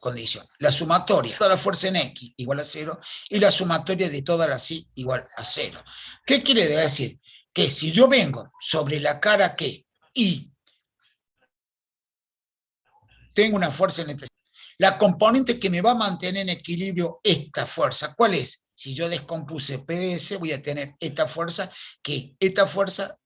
condición. La sumatoria de toda la fuerza en X igual a 0 y la sumatoria de todas las Y igual a 0. ¿Qué quiere decir? Que si yo vengo sobre la cara que Y tengo una fuerza en este, la componente que me va a mantener en equilibrio esta fuerza, ¿cuál es? Si yo descompuse PDS, voy a tener esta fuerza, que esta fuerza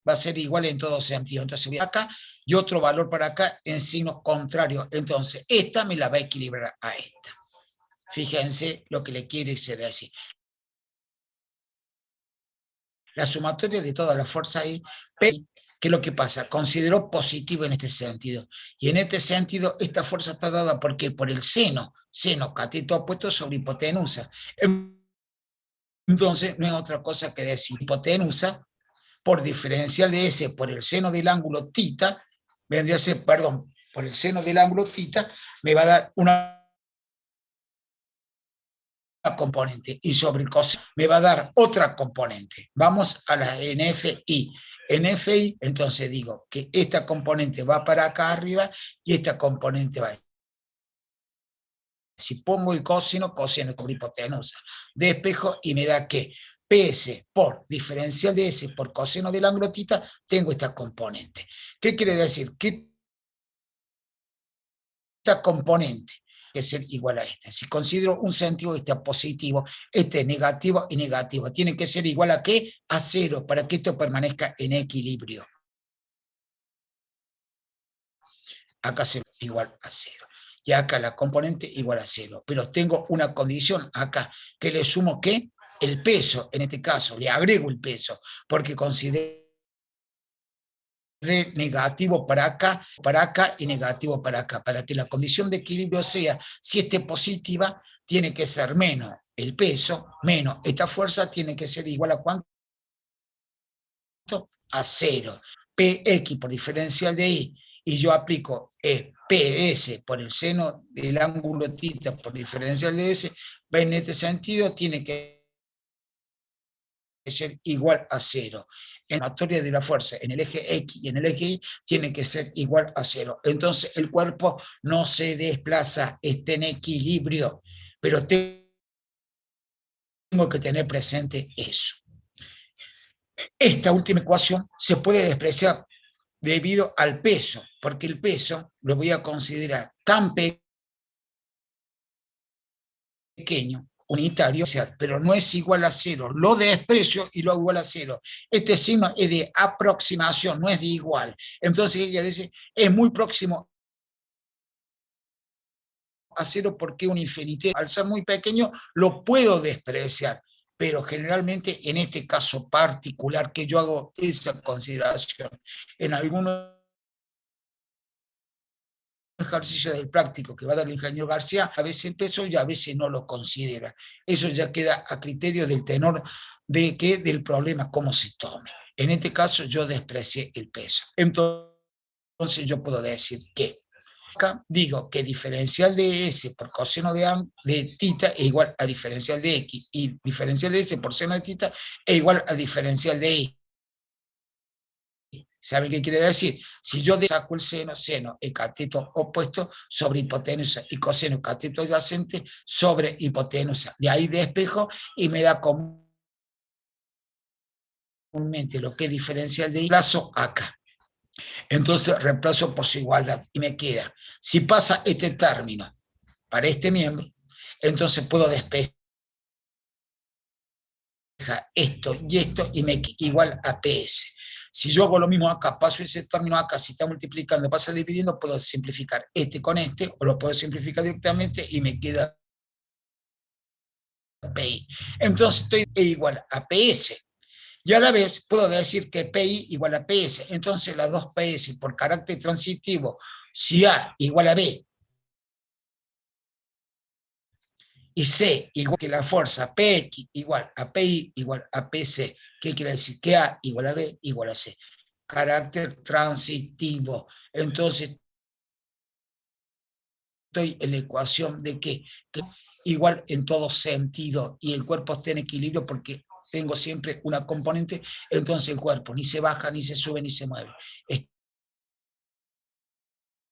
va a ser igual en todo sentido. Entonces voy acá y otro valor para acá en signo contrario. Entonces esta me la va a equilibrar a esta. Fíjense lo que le quiere decir. La sumatoria de toda la fuerza ahí, ¿qué es lo que pasa? Considero positivo en este sentido. Y en este sentido, esta fuerza está dada porque por el seno cateto opuesto sobre hipotenusa. Entonces, no es otra cosa que decir hipotenusa por diferencial de S por el seno del ángulo tita, vendría a ser, perdón, por el seno del ángulo tita, me va a dar una componente, y sobre el coseno me va a dar otra componente. Vamos a la NFI. NFI, entonces digo que esta componente va para acá arriba y esta componente va. Si pongo el coseno sobre hipotenusa, despejo y me da que PS por diferencial de S por coseno del ángulo tita, tengo esta componente. ¿Qué quiere decir? Que esta componente que ser igual a esta. Si considero un sentido, este positivo, este negativo y negativo. Tiene que ser igual a ¿qué? A 0, para que esto permanezca en equilibrio. Acá se igual a 0. Y acá la componente igual a 0. Pero tengo una condición acá, que le sumo ¿qué? El peso, en este caso, le agrego el peso, porque considero negativo para acá y negativo para acá. Para que la condición de equilibrio sea, si esté positiva, tiene que ser menos el peso, menos esta fuerza, tiene que ser igual a ¿cuánto? A 0. PX por diferencial de Y, y yo aplico PS por el seno del ángulo tita por diferencial de S, en este sentido tiene que ser igual a 0. En la sumatoria de la fuerza en el eje X y en el eje Y tiene que ser igual a 0. Entonces el cuerpo no se desplaza, está en equilibrio, pero tengo que tener presente eso. Esta última ecuación se puede despreciar debido al peso, porque el peso lo voy a considerar tan pequeño, unitario, pero no es igual a 0, lo desprecio y lo igual a 0. Este signo es de aproximación, no es de igual. Entonces ella dice, es muy próximo a 0 porque un infinitesimal, al ser muy pequeño, lo puedo despreciar, pero generalmente en este caso particular que yo hago esa consideración, en algunos ejercicio del práctico que va a dar el ingeniero García, a veces el peso y a veces no lo considera. Eso ya queda a criterio del tenor del problema, cómo se tome. En este caso yo desprecié el peso. Entonces yo puedo decir que acá digo que diferencial de S por coseno de tita es igual a diferencial de X, y diferencial de S por seno de tita es igual a diferencial de Y. ¿Saben qué quiere decir? Si yo saco el seno, el cateto opuesto sobre hipotenusa y coseno cateto adyacente sobre hipotenusa. De ahí despejo y me da comúnmente lo que es diferencial de reemplazo acá. Entonces reemplazo por su igualdad y me queda, si pasa este término para este miembro, entonces puedo despejar esto y esto y me queda igual a PS. Si yo hago lo mismo acá, paso ese término acá, si está multiplicando, pasa dividiendo, puedo simplificar este con este, o lo puedo simplificar directamente y me queda PI. Entonces estoy igual a PS. Y a la vez puedo decir que PI igual a PS. Entonces las dos PS por carácter transitivo, si A igual a B, y C igual que la fuerza PX igual a PI igual a PC, ¿qué quiere decir? Que A igual a B igual a C. Carácter transitivo. Entonces, estoy en la ecuación de que igual en todo sentido, y el cuerpo está en equilibrio porque tengo siempre una componente, entonces el cuerpo ni se baja, ni se sube, ni se mueve.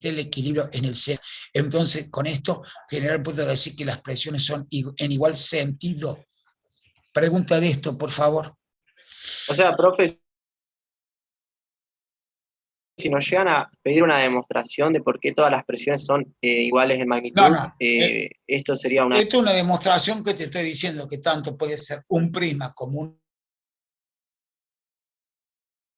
el equilibrio en el seno. Entonces, con esto, en general puedo decir que las presiones son en igual sentido. Pregunta de esto, por favor. O sea, profe, si nos llegan a pedir una demostración de por qué todas las presiones son iguales en magnitud, No. esto sería una... Esto es una demostración que te estoy diciendo, que tanto puede ser un prisma como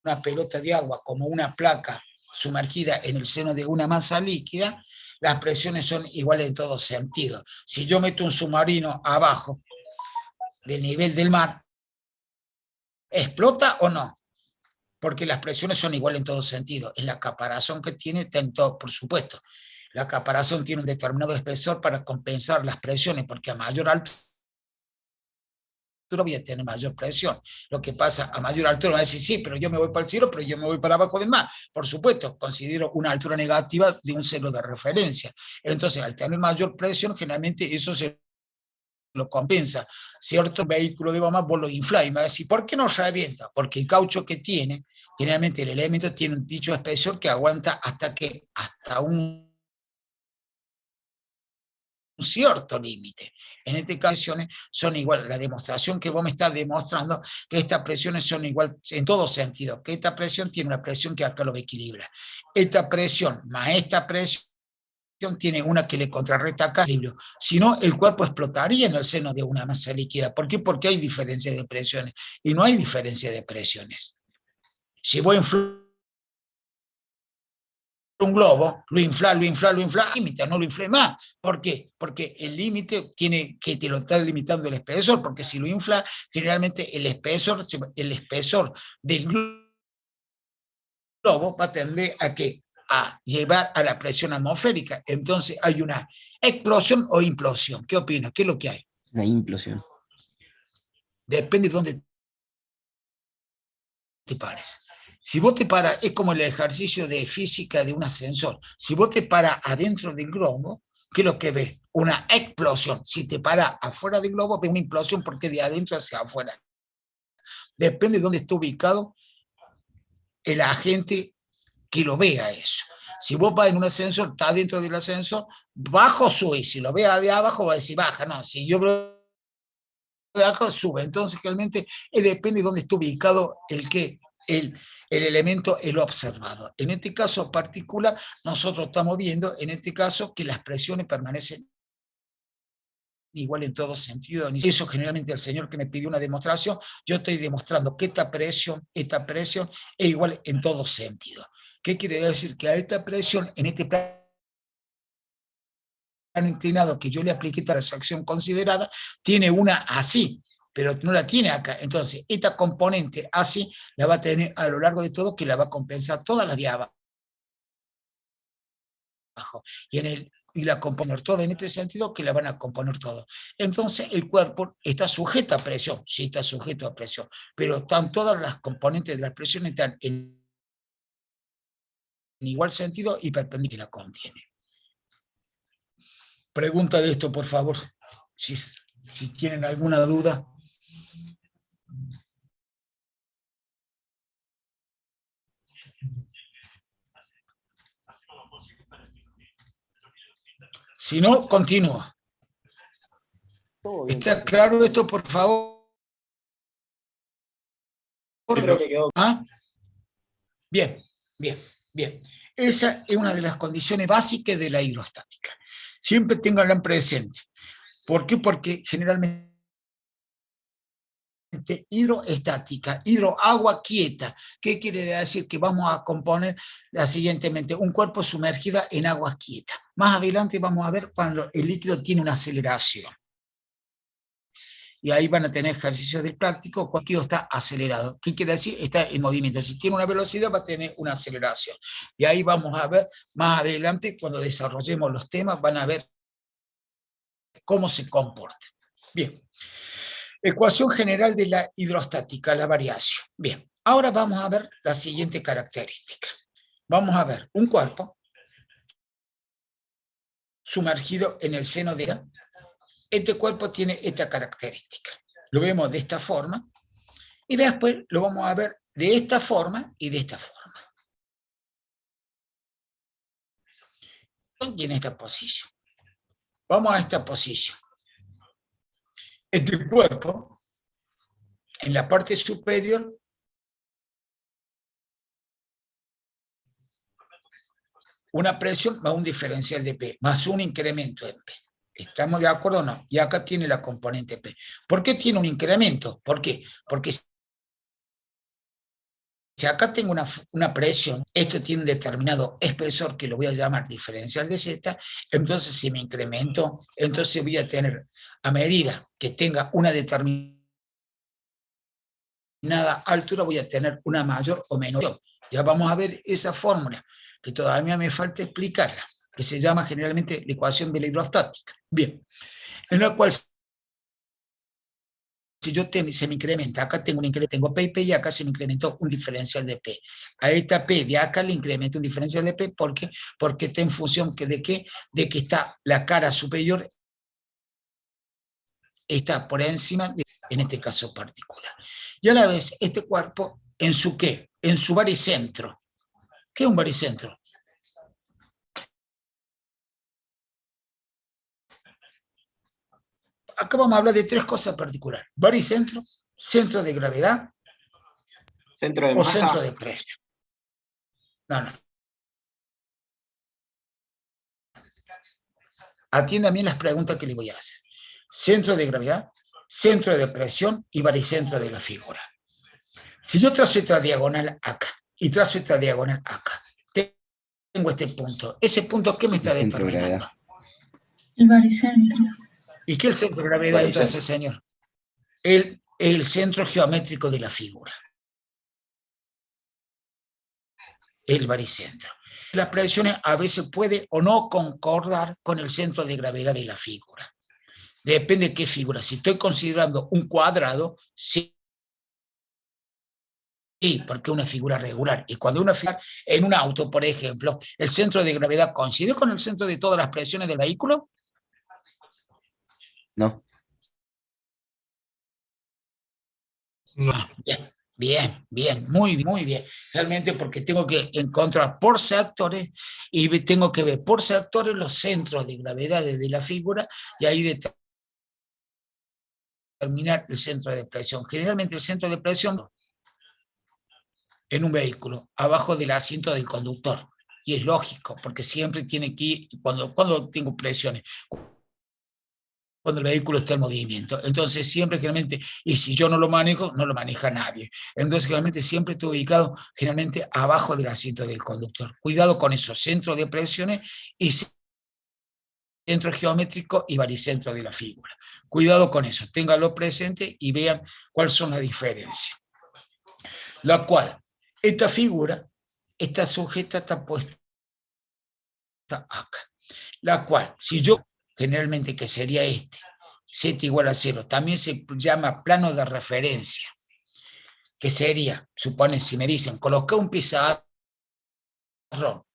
una pelota de agua, como una placa sumergida en el seno de una masa líquida, las presiones son iguales en todos sentidos. Si yo meto un submarino abajo del nivel del mar, ¿explota o no? Porque las presiones son iguales en todo sentido. En la caparazón que tiene, por supuesto. La caparazón tiene un determinado espesor para compensar las presiones, porque a mayor altura voy a tener mayor presión. Lo que pasa a mayor altura, va a decir, sí, pero yo me voy para el cielo, pero yo me voy para abajo del mar. Por supuesto, considero una altura negativa de un cero de referencia. Entonces, al tener mayor presión, generalmente eso se lo compensa. Cierto vehículo de goma, vos lo inflás y me va a decir, ¿por qué no revienta? Porque el caucho que tiene, generalmente el elemento tiene un dicho espesor que aguanta hasta un cierto límite. En este caso son igual. La demostración que vos me estás demostrando que estas presiones son igual en todo sentido, que esta presión tiene una presión que acá lo equilibra. Esta presión más esta presión tiene una que le contrarresta acá el equilibrio. Si no, el cuerpo explotaría en el seno de una masa líquida. ¿Por qué? Porque hay diferencia de presiones. Y no hay diferencia de presiones. Si voy a inflar un globo, lo infla, límite, no lo inflé más. ¿Por qué? Porque el límite tiene que te lo está limitando el espesor, porque si lo infla, generalmente el espesor del globo va a tender a llevar a la presión atmosférica. Entonces hay una explosión o implosión. ¿Qué opinas? ¿Qué es lo que hay? Una implosión. Depende de dónde te pares. Si vos te paras, es como el ejercicio de física de un ascensor. Si vos te paras adentro del globo, ¿qué es lo que ves? Una explosión. Si te paras afuera del globo, ves una implosión porque de adentro hacia afuera. Depende de dónde esté ubicado el agente que lo vea eso. Si vos vas en un ascensor, está dentro del ascensor, bajo sube. Si lo vea de abajo, va a decir baja. No, si yo veo de abajo, sube. Entonces, realmente depende de dónde esté ubicado el elemento, el observado. En este caso particular, nosotros estamos viendo, en este caso, que las presiones permanecen igual en todo sentido. Eso generalmente el señor que me pidió una demostración, yo estoy demostrando que esta presión es igual en todo sentido. ¿Qué quiere decir? Que a esta presión, en este plano inclinado que yo le apliqué esta transacción considerada, tiene una así, pero no la tiene acá. Entonces, esta componente así la va a tener a lo largo de todo, que la va a compensar todas las de abajo. Y la componer toda en este sentido, que la van a componer todo. Entonces, el cuerpo está sujeto a presión, sí está sujeto a presión, pero están todas las componentes de la presión están en igual sentido y perpendicular que la contiene. Pregunta de esto, por favor, si tienen alguna duda. Si no, continúo. ¿Está claro esto, por favor? Creo que quedó. ¿Ah? Bien. Esa es una de las condiciones básicas de la hidrostática. Siempre tenganla presente. ¿Por qué? Porque generalmente hidroestática, agua quieta. ¿Qué quiere decir? Que vamos a componer la siguientemente, un cuerpo sumergido en agua quieta. Más adelante vamos a ver cuando el líquido tiene una aceleración. Y ahí van a tener ejercicios del práctico, cuando el líquido está acelerado. ¿Qué quiere decir? Está en movimiento. Si tiene una velocidad, va a tener una aceleración. Y ahí vamos a ver más adelante, cuando desarrollemos los temas, van a ver cómo se comporta. Bien. Ecuación general de la hidrostática, la variación. Bien, ahora vamos a ver la siguiente característica. Vamos a ver un cuerpo sumergido en el seno de la... Este cuerpo tiene esta característica. Lo vemos de esta forma y después lo vamos a ver de esta forma y de esta forma. y en esta posición. Vamos a esta posición. Este cuerpo, en la parte superior, una presión más un diferencial de P, más un incremento en P. ¿Estamos de acuerdo o no? Y acá tiene la componente P. ¿Por qué tiene un incremento? ¿Por qué? Porque si acá tengo una presión, esto tiene un determinado espesor que lo voy a llamar diferencial de Z, entonces si me incremento, entonces voy a tener, a medida que tenga una determinada altura, voy a tener una mayor o menor. Ya vamos a ver esa fórmula, que todavía me falta explicarla, que se llama generalmente la ecuación de la hidrostática. Bien, en la cual si se me incrementa, acá tengo un incremento, tengo P y P, y acá se me incrementó un diferencial de P. A esta P de acá le incremento un diferencial de P, ¿por qué? Porque está en función de qué, de que está la cara superior, está por encima, en este caso particular. Y a la vez, este cuerpo, ¿en su qué? En su baricentro. ¿Qué es un baricentro? Acá vamos a hablar de tres cosas particulares. Baricentro, centro de gravedad, Centro de o masa. centro de presión. No. Atienda bien las preguntas que le voy a hacer. Centro de gravedad, centro de presión y baricentro de la figura. Si yo trazo esta diagonal acá y trazo esta diagonal acá, tengo este punto. ¿Ese punto qué me está determinando? El baricentro. ¿Y qué es el centro de gravedad Baricentro. entonces, señor? El centro geométrico de la figura. El baricentro. Las presiones a veces puede o no concordar con el centro de gravedad de la figura. Depende de qué figura. Si estoy considerando un cuadrado, sí, porque es una figura regular. Y cuando una figura, en un auto, por ejemplo, el centro de gravedad coincide con el centro de todas las presiones del vehículo. No. Bien, muy bien. Realmente porque tengo que encontrar por sectores y tengo que ver por sectores los centros de gravedad de la figura y ahí determinar el centro de presión. Generalmente el centro de presión en un vehículo, abajo del asiento del conductor. Y es lógico, porque siempre tiene que ir, cuando tengo presiones, cuando el vehículo está en movimiento. Entonces siempre generalmente, y si yo no lo manejo, no lo maneja nadie. Entonces generalmente siempre estoy ubicado generalmente abajo del asiento del conductor. Cuidado con eso, centro de presiones y centro geométrico y baricentro de la figura. Cuidado con eso, ténganlo presente y vean cuáles son las diferencias. La cual, esta figura está sujeta, está puesta acá. La cual, si yo, generalmente que sería este, Z igual a 0, también se llama plano de referencia, que sería, supone, si me dicen, coloca un pizarrón,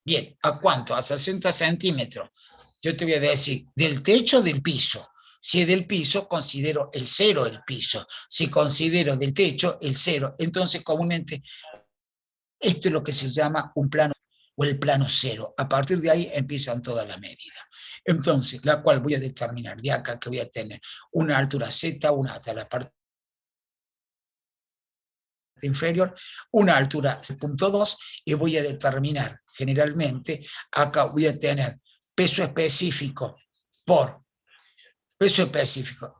bien, ¿a cuánto? A 60 centímetros. Yo te voy a decir, del techo del piso. Si es del piso, considero el 0 el piso. Si considero del techo el 0, entonces comúnmente esto es lo que se llama un plano o el plano 0. A partir de ahí empiezan todas las medidas. Entonces, la cual voy a determinar de acá que voy a tener una altura Z, una hasta la parte inferior, una altura 0.2 y voy a determinar generalmente, acá voy a tener peso específico por peso específico.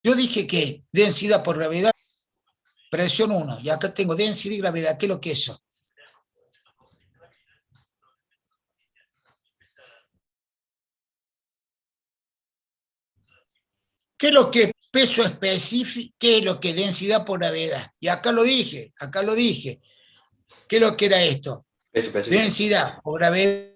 Yo dije que densidad por gravedad, presión 1, y acá tengo densidad y gravedad. ¿Qué es lo que es eso? ¿Qué es lo que peso específico? ¿Qué es lo que densidad por gravedad? Y acá lo dije. ¿Qué es lo que era esto? Densidad por gravedad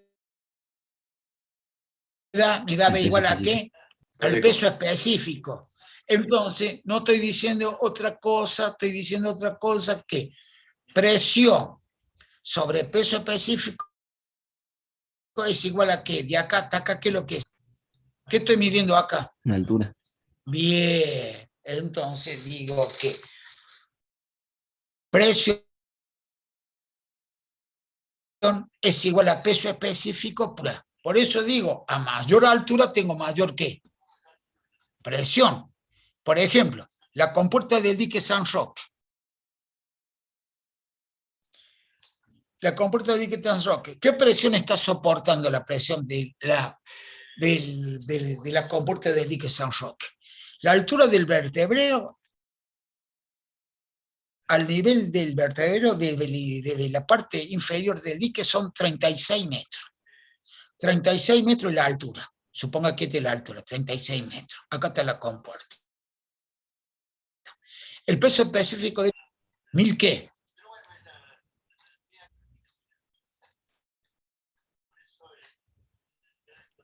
me da B igual a qué? Al peso específico. Entonces, no estoy diciendo otra cosa, estoy diciendo otra cosa que presión sobre peso específico es igual a qué? De acá hasta acá, ¿qué es lo que es? ¿Qué estoy midiendo acá? Una altura. Bien, entonces digo que presión es igual a peso específico. Por eso digo, a mayor altura tengo mayor ¿qué? Presión. Por ejemplo, la compuerta del dique San Roque. La compuerta del dique San Roque. ¿Qué presión está soportando la presión de la compuerta del dique San Roque? La altura del vertedero al nivel del vertedero de la parte inferior del dique son 36 metros. 36 metros es la altura. Suponga que esta es la altura, 36 metros. Acá está la compuerta. El peso específico de 1000 ¿qué?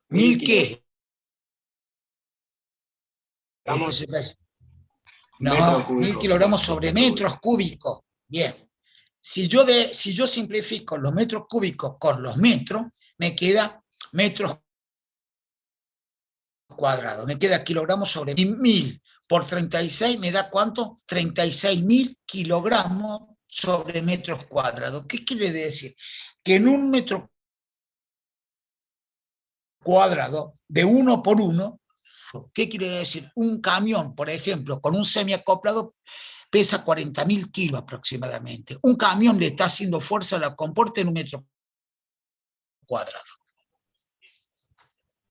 ¿1000 qué? No, 1000 kilogramos sobre metros cúbicos. Bien. Si yo simplifico los metros cúbicos con los metros, me queda metros cuadrados. Me queda kilogramos sobre 1000 por 36 me da ¿cuánto? 36.000 kilogramos sobre metros cuadrados. ¿Qué quiere decir? Que en un metro cuadrado de 1 por 1, ¿qué quiere decir? Un camión, por ejemplo, con un semiacoplado pesa 40.000 kilos aproximadamente. Un camión le está haciendo fuerza a la compuerta en un metro cuadrado.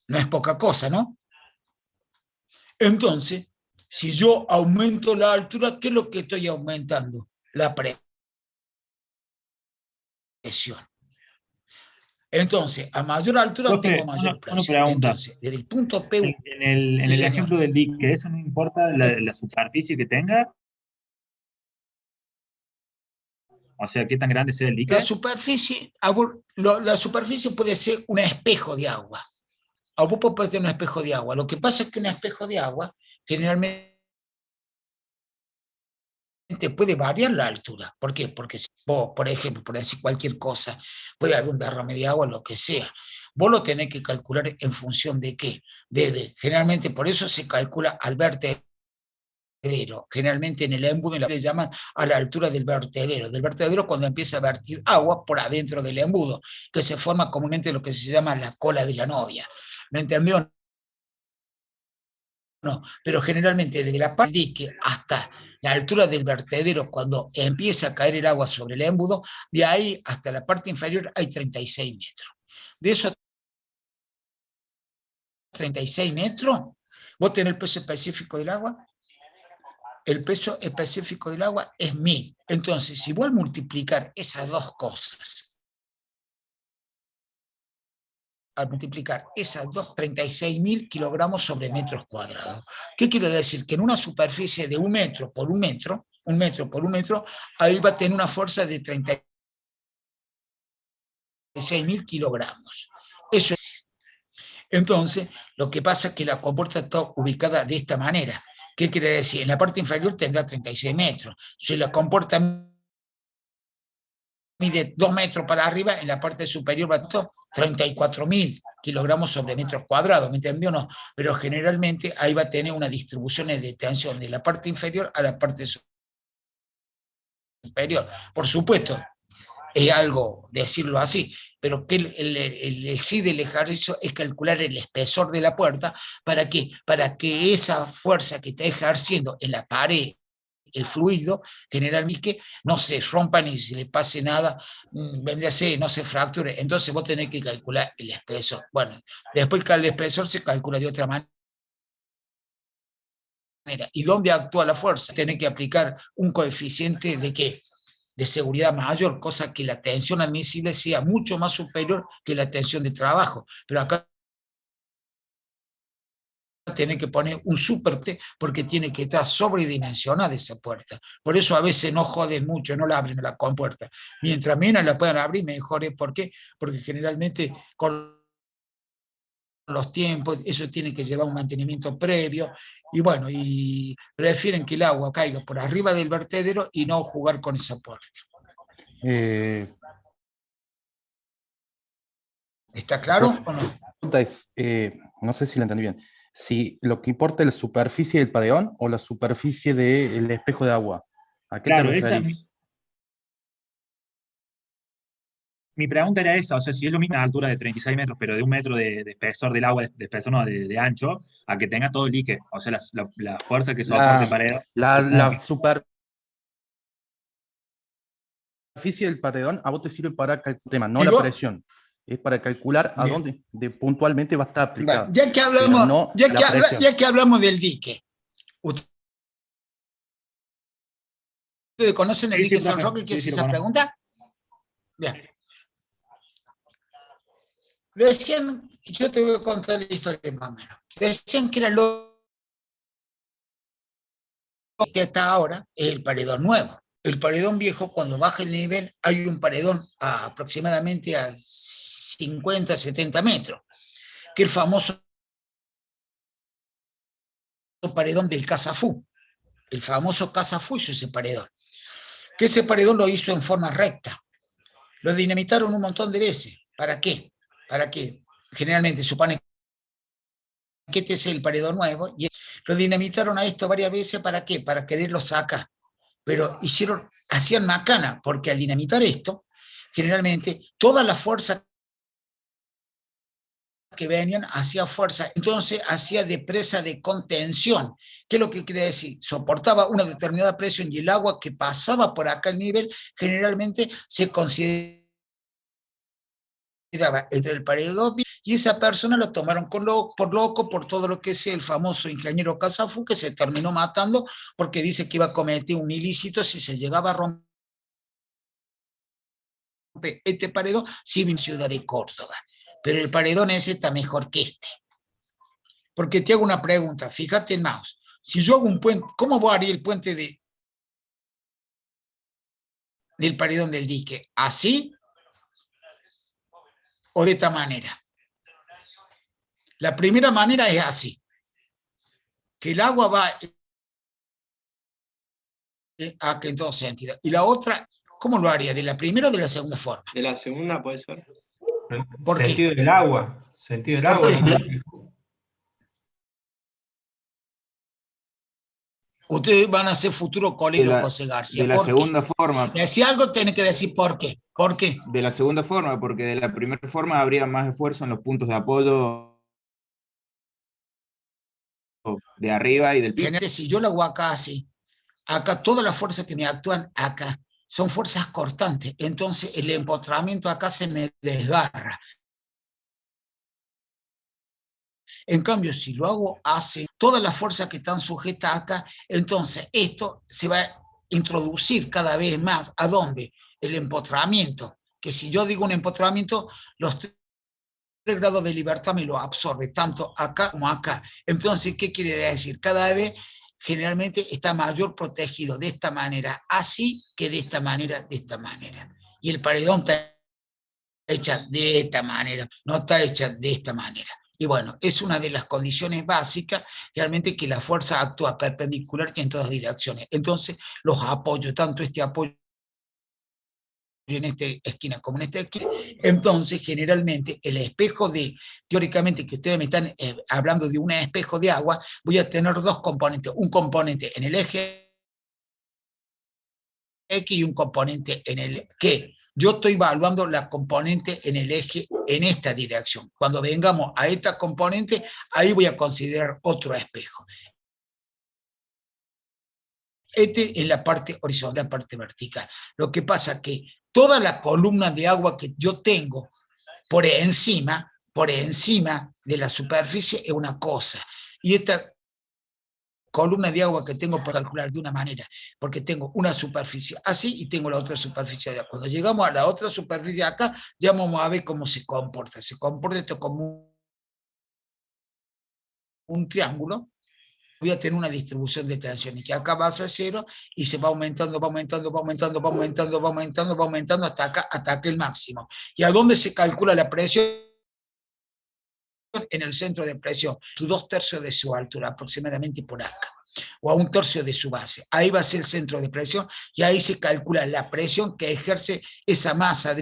No es poca cosa, ¿no? Entonces, si yo aumento la altura, ¿qué es lo que estoy aumentando? La presión. Entonces, a mayor altura Profe, tengo mayor presión. una pregunta. Entonces, desde el punto P1... En el señor. ejemplo del dique, ¿eso no importa la superficie que tenga? O sea, ¿qué tan grande sea el dique? La superficie puede ser un espejo de agua. O vos podés tener un espejo de agua. Lo que pasa es que un espejo de agua generalmente puede variar la altura. ¿Por qué? Porque si vos, por ejemplo, por decir cualquier cosa, puede haber un derrame de agua, lo que sea. Vos lo tenés que calcular en función de qué. Generalmente por eso se calcula al vertedero. Generalmente en el embudo le llaman a la altura del vertedero cuando empieza a vertir agua por adentro del embudo, que se forma comúnmente lo que se llama la cola de la novia. ¿Me entendió? No, pero generalmente desde la parte del dique hasta la altura del vertedero, cuando empieza a caer el agua sobre el embudo, de ahí hasta la parte inferior hay 36 metros. De esos 36 metros, vos tenés el peso específico del agua. El peso específico del agua es 1000. Entonces, si vos al multiplicar esas dos cosas, al multiplicar esas dos, 36.000 kilogramos sobre metros cuadrados. ¿Qué quiere decir? Que en una superficie de 1 metro por 1 metro, 1 metro por 1 metro, ahí va a tener una fuerza de 36.000 kilogramos. Eso es. Entonces, lo que pasa es que la compuerta está ubicada de esta manera. ¿Qué quiere decir? En la parte inferior tendrá 36 metros. Si la compuerta mide 2 metros para arriba, en la parte superior va a estar 34.000 kilogramos sobre metros cuadrados, ¿me entendió o no? Pero generalmente ahí va a tener una distribución de tensión de la parte inferior a la parte superior. Por supuesto, es algo decirlo así, pero que el sí del ejercicio es calcular el espesor de la puerta. ¿Para qué? Para que esa fuerza que está ejerciendo en la pared, el fluido, generalmente no se rompa ni se le pase nada, vendría a ser, no se fracture. Entonces vos tenés que calcular el espesor. Bueno, después que el espesor se calcula de otra manera. ¿Y dónde actúa la fuerza? Tenés que aplicar un coeficiente de ¿qué? De seguridad mayor, cosa que la tensión admisible sea mucho más superior que la tensión de trabajo. Pero acá tiene que poner un superte porque tiene que estar sobredimensionada esa puerta. Por eso a veces no joden mucho, no la abren a la compuerta. Mientras menos la puedan abrir, mejor es. ¿Por qué? Porque generalmente con los tiempos, eso tiene que llevar un mantenimiento previo, y bueno, y prefieren que el agua caiga por arriba del vertedero y no jugar con esa puerta. ¿Está claro o no? La pregunta es, no sé si la entendí bien, si lo que importa es la superficie del padeón o la superficie del espejo de agua. ¿A qué Claro, te referís? mi pregunta era esa, o sea, si es lo mismo a altura de 36 metros, pero de 1 metro de espesor del agua, de espesor no, de ancho, a que tenga todo el dique, o sea, la fuerza que soporte el paredón. La superficie del paredón a vos te sirve para calcular el tema, no la presión. Es para calcular a dónde puntualmente va a estar aplicado. Bueno, ya que hablamos del dique, ¿ustedes conocen el dique San Roque? ¿Qué es esa pregunta? Bien. Decían, yo te voy a contar la historia más o menos. Decían que era lo que está ahora es el paredón nuevo. El paredón viejo, cuando baja el nivel, hay un paredón aproximadamente a 50, 70 metros, que es el famoso paredón del Casafú. El famoso Casafú hizo ese paredón. Que ese paredón lo hizo en forma recta. Lo dinamitaron un montón de veces. ¿Para qué? Para que generalmente supone que este es el paredón nuevo, y lo dinamitaron a esto varias veces. ¿Para qué? Para quererlo sacar. Pero hacían macana, porque al dinamitar esto, generalmente toda la fuerza que venían hacía fuerza, entonces hacía de presa de contención. ¿Qué es lo que quiere decir? Soportaba una determinada presión y el agua que pasaba por acá el nivel generalmente se consideraba entre el paredón, y esa persona lo tomaron por loco por todo lo que es el famoso ingeniero Casafú, que se terminó matando porque dice que iba a cometer un ilícito si se llegaba a romper este paredón, si en Ciudad de Córdoba. Pero el paredón ese está mejor que este. Porque te hago una pregunta, fíjate en mouse. Si yo hago un puente, ¿cómo haría el puente del paredón del dique? ¿Así o de esta manera? La primera manera es así, que el agua va a que en todo sentido. Y la otra, ¿cómo lo haría? ¿De la primera o de la segunda forma? De la segunda puede ser. ¿Por sentido qué? del agua. Sentido del agua. Ustedes van a ser futuro colegio José García. De la segunda forma. Si decía algo, tiene que decir por qué. ¿Por qué? De la segunda forma, porque de la primera forma habría más esfuerzo en los puntos de apoyo de arriba y del piso. Si yo lo hago acá así, acá todas las fuerzas que me actúan acá son fuerzas cortantes, entonces el empotramiento acá se me desgarra. En cambio, si lo hago así, todas las fuerzas que están sujetas acá, entonces esto se va a introducir cada vez más. ¿A dónde? El empotramiento. Que si yo digo un empotramiento, los 3 grados de libertad me lo absorbe, tanto acá como acá. Entonces, ¿qué quiere decir? Cada vez, generalmente, está mayor protegido de esta manera, así que de esta manera, de esta manera. Y el paredón está hecha de esta manera, no está hecha de esta manera. Y bueno, es una de las condiciones básicas, realmente, que la fuerza actúa perpendicular y en todas direcciones. Entonces, los apoyos, tanto este apoyo en esta esquina como en esta esquina, entonces generalmente el espejo teóricamente que ustedes me están hablando de un espejo de agua, voy a tener 2 componentes, un componente en el eje X y un componente en el que yo estoy evaluando la componente en el eje en esta dirección. Cuando vengamos a esta componente, ahí voy a considerar otro espejo. Este en la parte horizontal, la parte vertical. Lo que pasa es que toda la columna de agua que yo tengo por encima de la superficie es una cosa. Y esta columna de agua que tengo por calcular de una manera, porque tengo una superficie así y tengo la otra superficie de acá. Cuando llegamos a la otra superficie de acá, ya vamos a ver cómo se comporta. Se comporta esto como un triángulo. Voy a tener una distribución de tensión y que acá va hacia 0 y se va aumentando, va aumentando, va aumentando, va aumentando, va aumentando, va aumentando hasta acá, hasta el máximo. ¿Y a dónde se calcula la presión? En el centro de presión, 2/3 de su altura, aproximadamente por acá, o a 1/3 de su base. Ahí va a ser el centro de presión y ahí se calcula la presión que ejerce esa masa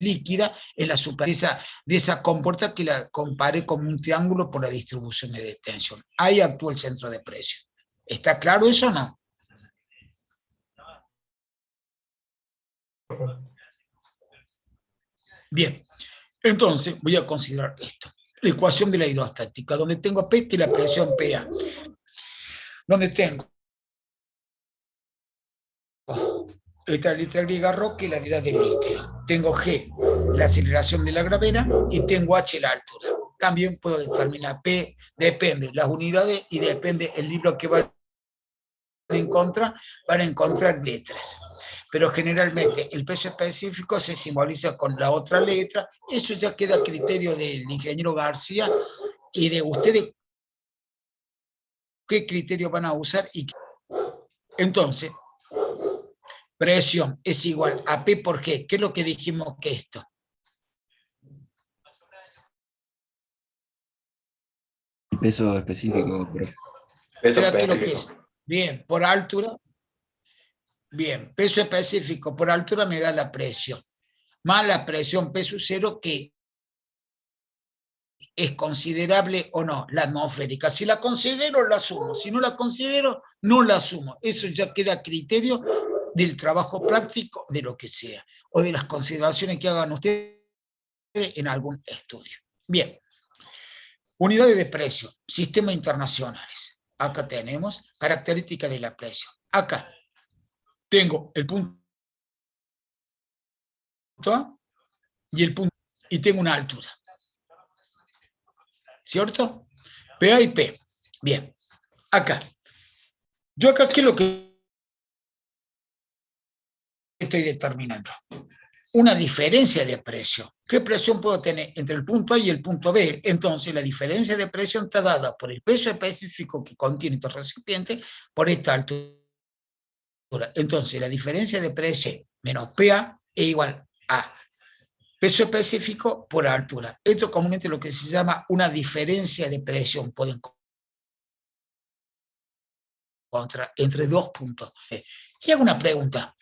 líquida en la superficie de esa compuerta, que la compare como un triángulo por la distribución de tensión. Ahí actúa el centro de presión. ¿Está claro eso o no? Bien, entonces voy a considerar esto. La ecuación de la hidrostática, donde tengo P, que es la presión PA. Donde tengo esta letra griega ρ, que es la unidad del líquido. Tengo G, la aceleración de la gravedad, y tengo H, la altura. También puedo determinar P, depende las unidades y depende el libro que van a encontrar letras. Pero generalmente el peso específico se simboliza con la otra letra. Eso ya queda a criterio del ingeniero García y de ustedes qué criterio van a usar. Entonces, presión es igual a P por G. ¿Qué es lo que dijimos que esto? El peso específico, profe. Peso ¿Qué lo que específico. es? Bien, por altura. Bien, peso específico por altura me da la presión. Más la presión P sub 0, que es considerable o no, la atmosférica. Si la considero, la sumo. Si no la considero, no la sumo. Eso ya queda a criterio del trabajo práctico, de lo que sea, o de las consideraciones que hagan ustedes en algún estudio. Bien. Unidades de precio, sistemas internacionales. Acá tenemos características de la presión. Acá tengo el punto A y el punto, y tengo una altura. ¿Cierto? PA y P. Bien. Acá. Yo acá, ¿qué es lo que estoy determinando? Una diferencia de presión. ¿Qué presión puedo tener entre el punto A y el punto B? Entonces, la diferencia de presión está dada por el peso específico que contiene este recipiente por esta altura. Entonces, la diferencia de presión menos PA es igual a peso específico por altura. Esto comúnmente es lo que se llama una diferencia de presión. Pueden encontrar entre dos puntos. Y hago una pregunta.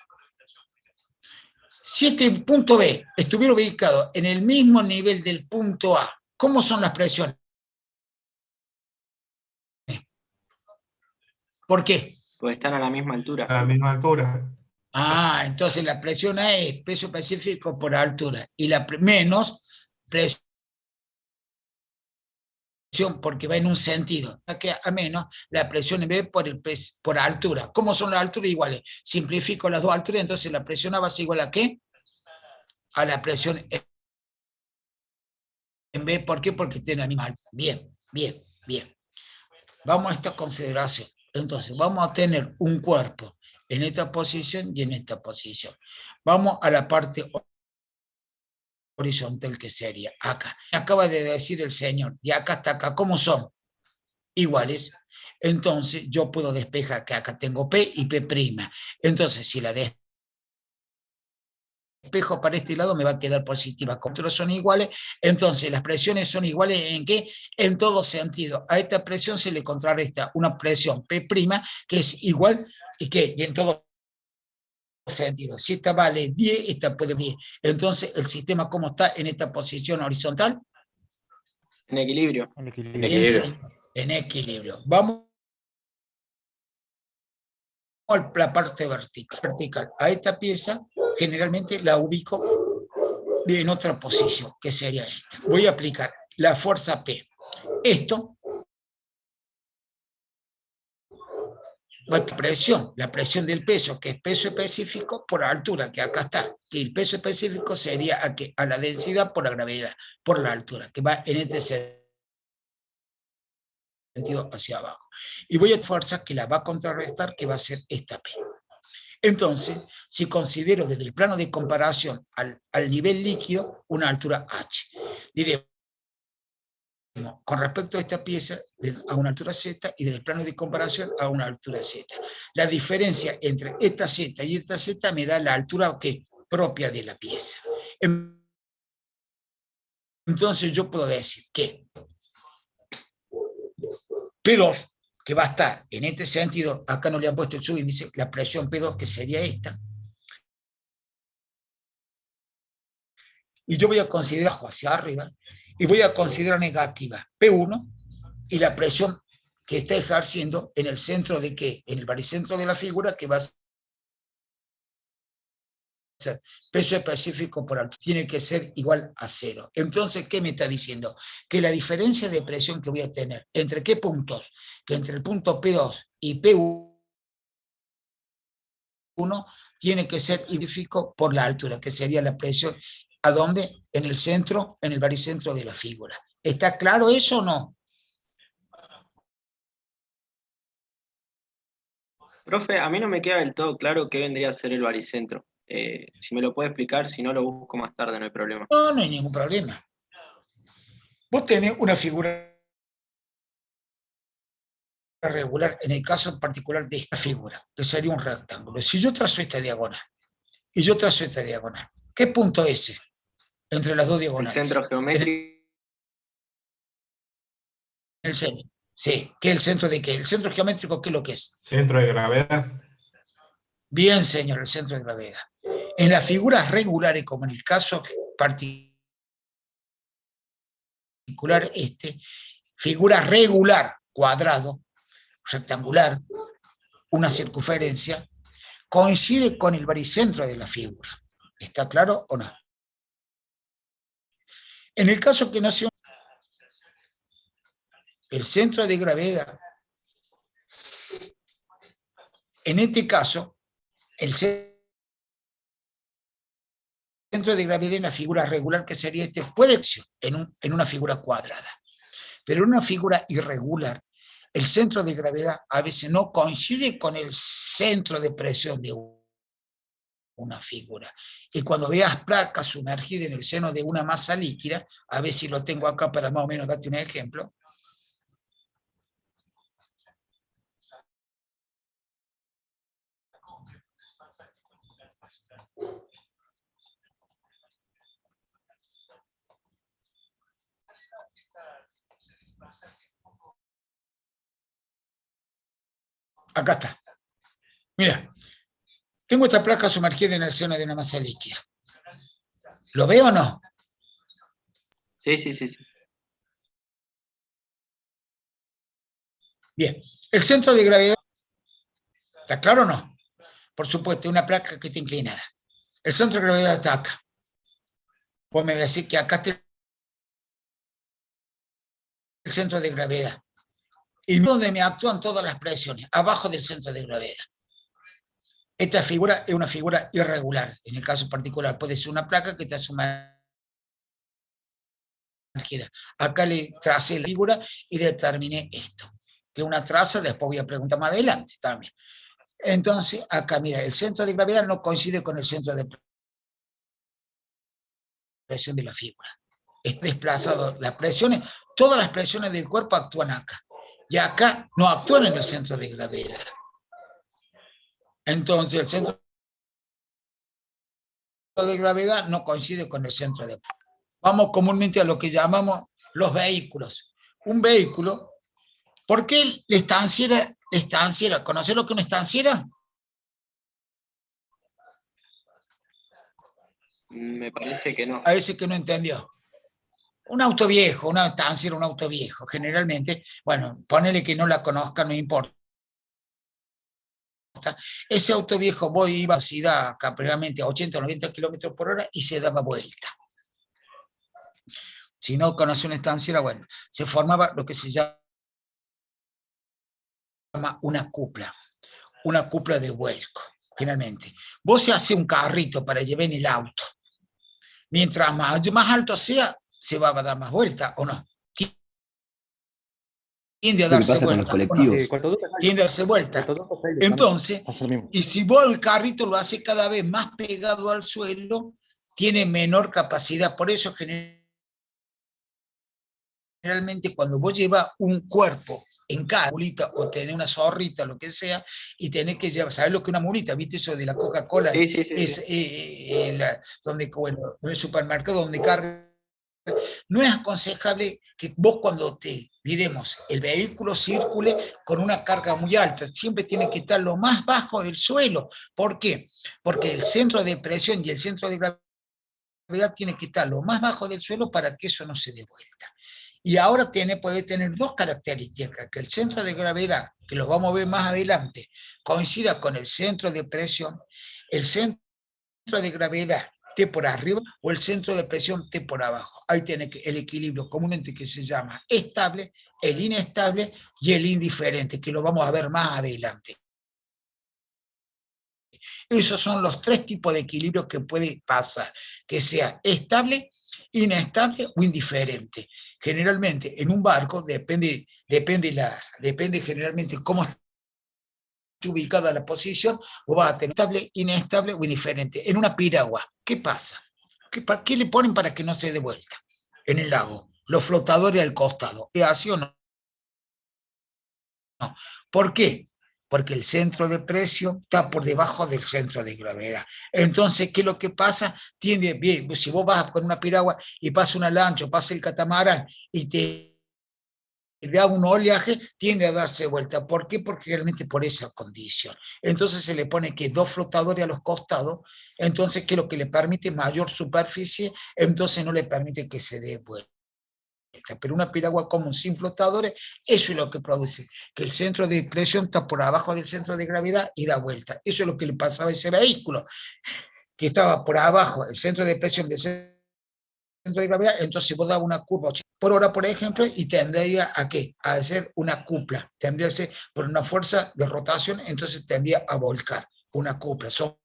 Si este punto B estuviera ubicado en el mismo nivel del punto A, ¿cómo son las presiones? ¿Por qué? Pues están a la misma altura. A la misma altura. Ah, entonces la presión A es peso específico por altura y la menos presión porque va en un sentido, que a menos la presión en B por altura. ¿Cómo son las alturas iguales? Simplifico las dos alturas, entonces la presión A va a ser igual a ¿qué? A la presión en B. ¿Por qué? Porque tiene la misma altura. Bien, bien, bien. Vamos a esta consideración. Entonces, vamos a tener un cuerpo en esta posición y en esta posición. Vamos a la parte horizontal, que sería acá. Acaba de decir el señor, de acá hasta acá, ¿cómo son? Iguales. Entonces, yo puedo despejar que acá tengo P y P'. Entonces, si la despejo para este lado, me va a quedar positiva. Como todos son iguales, entonces las presiones son iguales ¿en qué? En todo sentido. A esta presión se le contrarresta una presión P', que es igual, ¿y qué? Y en todo sentido. Si esta vale 10, esta puede 10. Entonces, ¿el sistema cómo está en esta posición horizontal? En equilibrio. En equilibrio. En equilibrio. En equilibrio. Vamos a la parte vertical. A esta pieza generalmente la ubico en otra posición, que sería esta. Voy a aplicar la fuerza P. Esto, nuestra presión, la presión del peso, que es peso específico por altura, que acá está. Que el peso específico sería a la densidad por la gravedad, por la altura, que va en este sentido hacia abajo. Y voy a fuerza que la va a contrarrestar, que va a ser esta P. Entonces, si considero desde el plano de comparación al nivel líquido, una altura H, diremos, con respecto a esta pieza, a una altura Z, y desde el plano de comparación a una altura Z. La diferencia entre esta Z y esta Z me da la altura propia de la pieza. Entonces yo puedo decir que P2, que va a estar en este sentido, acá no le han puesto el subíndice, la presión P2, que sería esta, y yo voy a considerar hacia arriba, y voy a considerar negativa P1, y la presión que está ejerciendo en el centro de ¿qué? En el baricentro de la figura, que va a ser peso específico por altura, tiene que ser igual a 0. Entonces, ¿qué me está diciendo? Que la diferencia de presión que voy a tener, ¿entre qué puntos? Que entre el punto P2 y P1 tiene que ser idéntico por la altura, que sería la presión, ¿a dónde? En el centro, en el baricentro de la figura. ¿Está claro eso o no? Profe, a mí no me queda del todo claro qué vendría a ser el baricentro. Si me lo puede explicar, si no lo busco más tarde, no hay problema. No, no hay ningún problema. Vos tenés una figura regular, en el caso particular de esta figura, que sería un rectángulo. Si yo trazo esta diagonal, y yo trazo esta diagonal, ¿qué punto es ese entre las dos El diagonales? centro geométrico. El centro. Sí, ¿qué es el centro de qué? ¿El centro geométrico qué es lo que es? Centro de gravedad. Bien, señor, el centro de gravedad. En las figuras regulares, como en el caso particular figura regular, cuadrado, rectangular, una circunferencia, coincide con el baricentro de la figura. ¿Está claro o no? En el caso que no sea el centro de gravedad, en este caso, el centro de gravedad en la figura regular, que sería este, puede ser en una figura cuadrada, pero en una figura irregular, el centro de gravedad a veces no coincide con el centro de presión de una figura. Y cuando veas placas sumergidas en el seno de una masa líquida, a ver si lo tengo acá para más o menos darte un ejemplo. Acá está. Mira, tengo esta placa sumergida en el seno de una masa líquida. ¿Lo veo o no? Sí, sí, sí, sí. Bien, el centro de gravedad, ¿está claro o no? Por supuesto, una placa que está inclinada. El centro de gravedad está acá. Vos me decís que acá está el centro de gravedad. Y donde me actúan todas las presiones, abajo del centro de gravedad. Esta figura es una figura irregular. En el caso particular puede ser una placa que está sumergida. Acá le tracé la figura y determiné esto. Que es una traza, después voy a preguntar más adelante también. Entonces, acá mira, el centro de gravedad no coincide con el centro de presión de la figura. Es desplazado las presiones, todas las presiones del cuerpo actúan acá. Y acá no actúan en el centro de gravedad. Entonces, el centro de gravedad no coincide con el centro de... Vamos comúnmente a lo que llamamos los vehículos. Un vehículo, ¿por qué la estanciera? ¿Conocés lo que es una estanciera? Me parece que no. A veces que no entendió. Un auto viejo, una estanciera, un auto viejo. Generalmente, bueno, ponele que no la conozca, no importa. Ese auto viejo iba a velocidad prácticamente a 80 o 90 kilómetros por hora y se daba vuelta. Si no conoce una estanciera, bueno, se formaba lo que se llama una cupla de vuelco, finalmente. Vos se hace un carrito para llevar en el auto. Mientras más alto sea, se va a dar más vuelta, ¿o no? Tiende a darse vuelta. Con los colectivos. Tiende a darse vuelta. Entonces, y si vos el carrito lo hace cada vez más pegado al suelo, tiene menor capacidad. Por eso generalmente cuando vos llevas un cuerpo en cada mulita o tenés una zorrita, lo que sea, y tenés que llevar, ¿sabés lo que es una mulita? ¿Viste eso de la Coca-Cola? Sí, sí, sí, es donde, bueno, en el supermercado donde carga. No es aconsejable que vos cuando diremos, el vehículo circule con una carga muy alta, siempre tiene que estar lo más bajo del suelo. ¿Por qué? Porque el centro de presión y el centro de gravedad tiene que estar lo más bajo del suelo para que eso no se dé vuelta. Y ahora puede tener dos características, que el centro de gravedad, que los vamos a ver más adelante, coincida con el centro de presión. El centro centro de gravedad T por arriba o el centro de presión T por abajo. Ahí tiene el equilibrio comúnmente que se llama estable, el inestable y el indiferente, que lo vamos a ver más adelante. Esos son los tres tipos de equilibrio que puede pasar, que sea estable, inestable o indiferente. Generalmente en un barco depende generalmente cómo esté ubicada la posición, o va a tener estable, inestable o indiferente. En una piragua, ¿qué pasa? ¿Qué le ponen para que no se dé vuelta en el lago? Los flotadores al costado. ¿Es así o no? No. ¿Por qué? Porque el centro de presión está por debajo del centro de gravedad. Entonces, ¿qué es lo que pasa? Tiende, bien, si vos vas con una piragua y pasa una lancha, pasa el catamarán y te da un oleaje, tiende a darse vuelta. ¿Por qué? Porque realmente por esa condición. Entonces se le pone que dos flotadores a los costados, entonces que lo que le permite mayor superficie, entonces no le permite que se dé vuelta. Pero una piragua común sin flotadores, eso es lo que produce, que el centro de presión está por abajo del centro de gravedad y da vuelta. Eso es lo que le pasaba a ese vehículo, que estaba por abajo, el centro de presión del centro de gravedad, entonces vos dabas una curva 80 por hora, por ejemplo, y tendría a ¿qué? A hacer una cupla, tendría que ser por una fuerza de rotación, entonces tendría a volcar una cupla. Son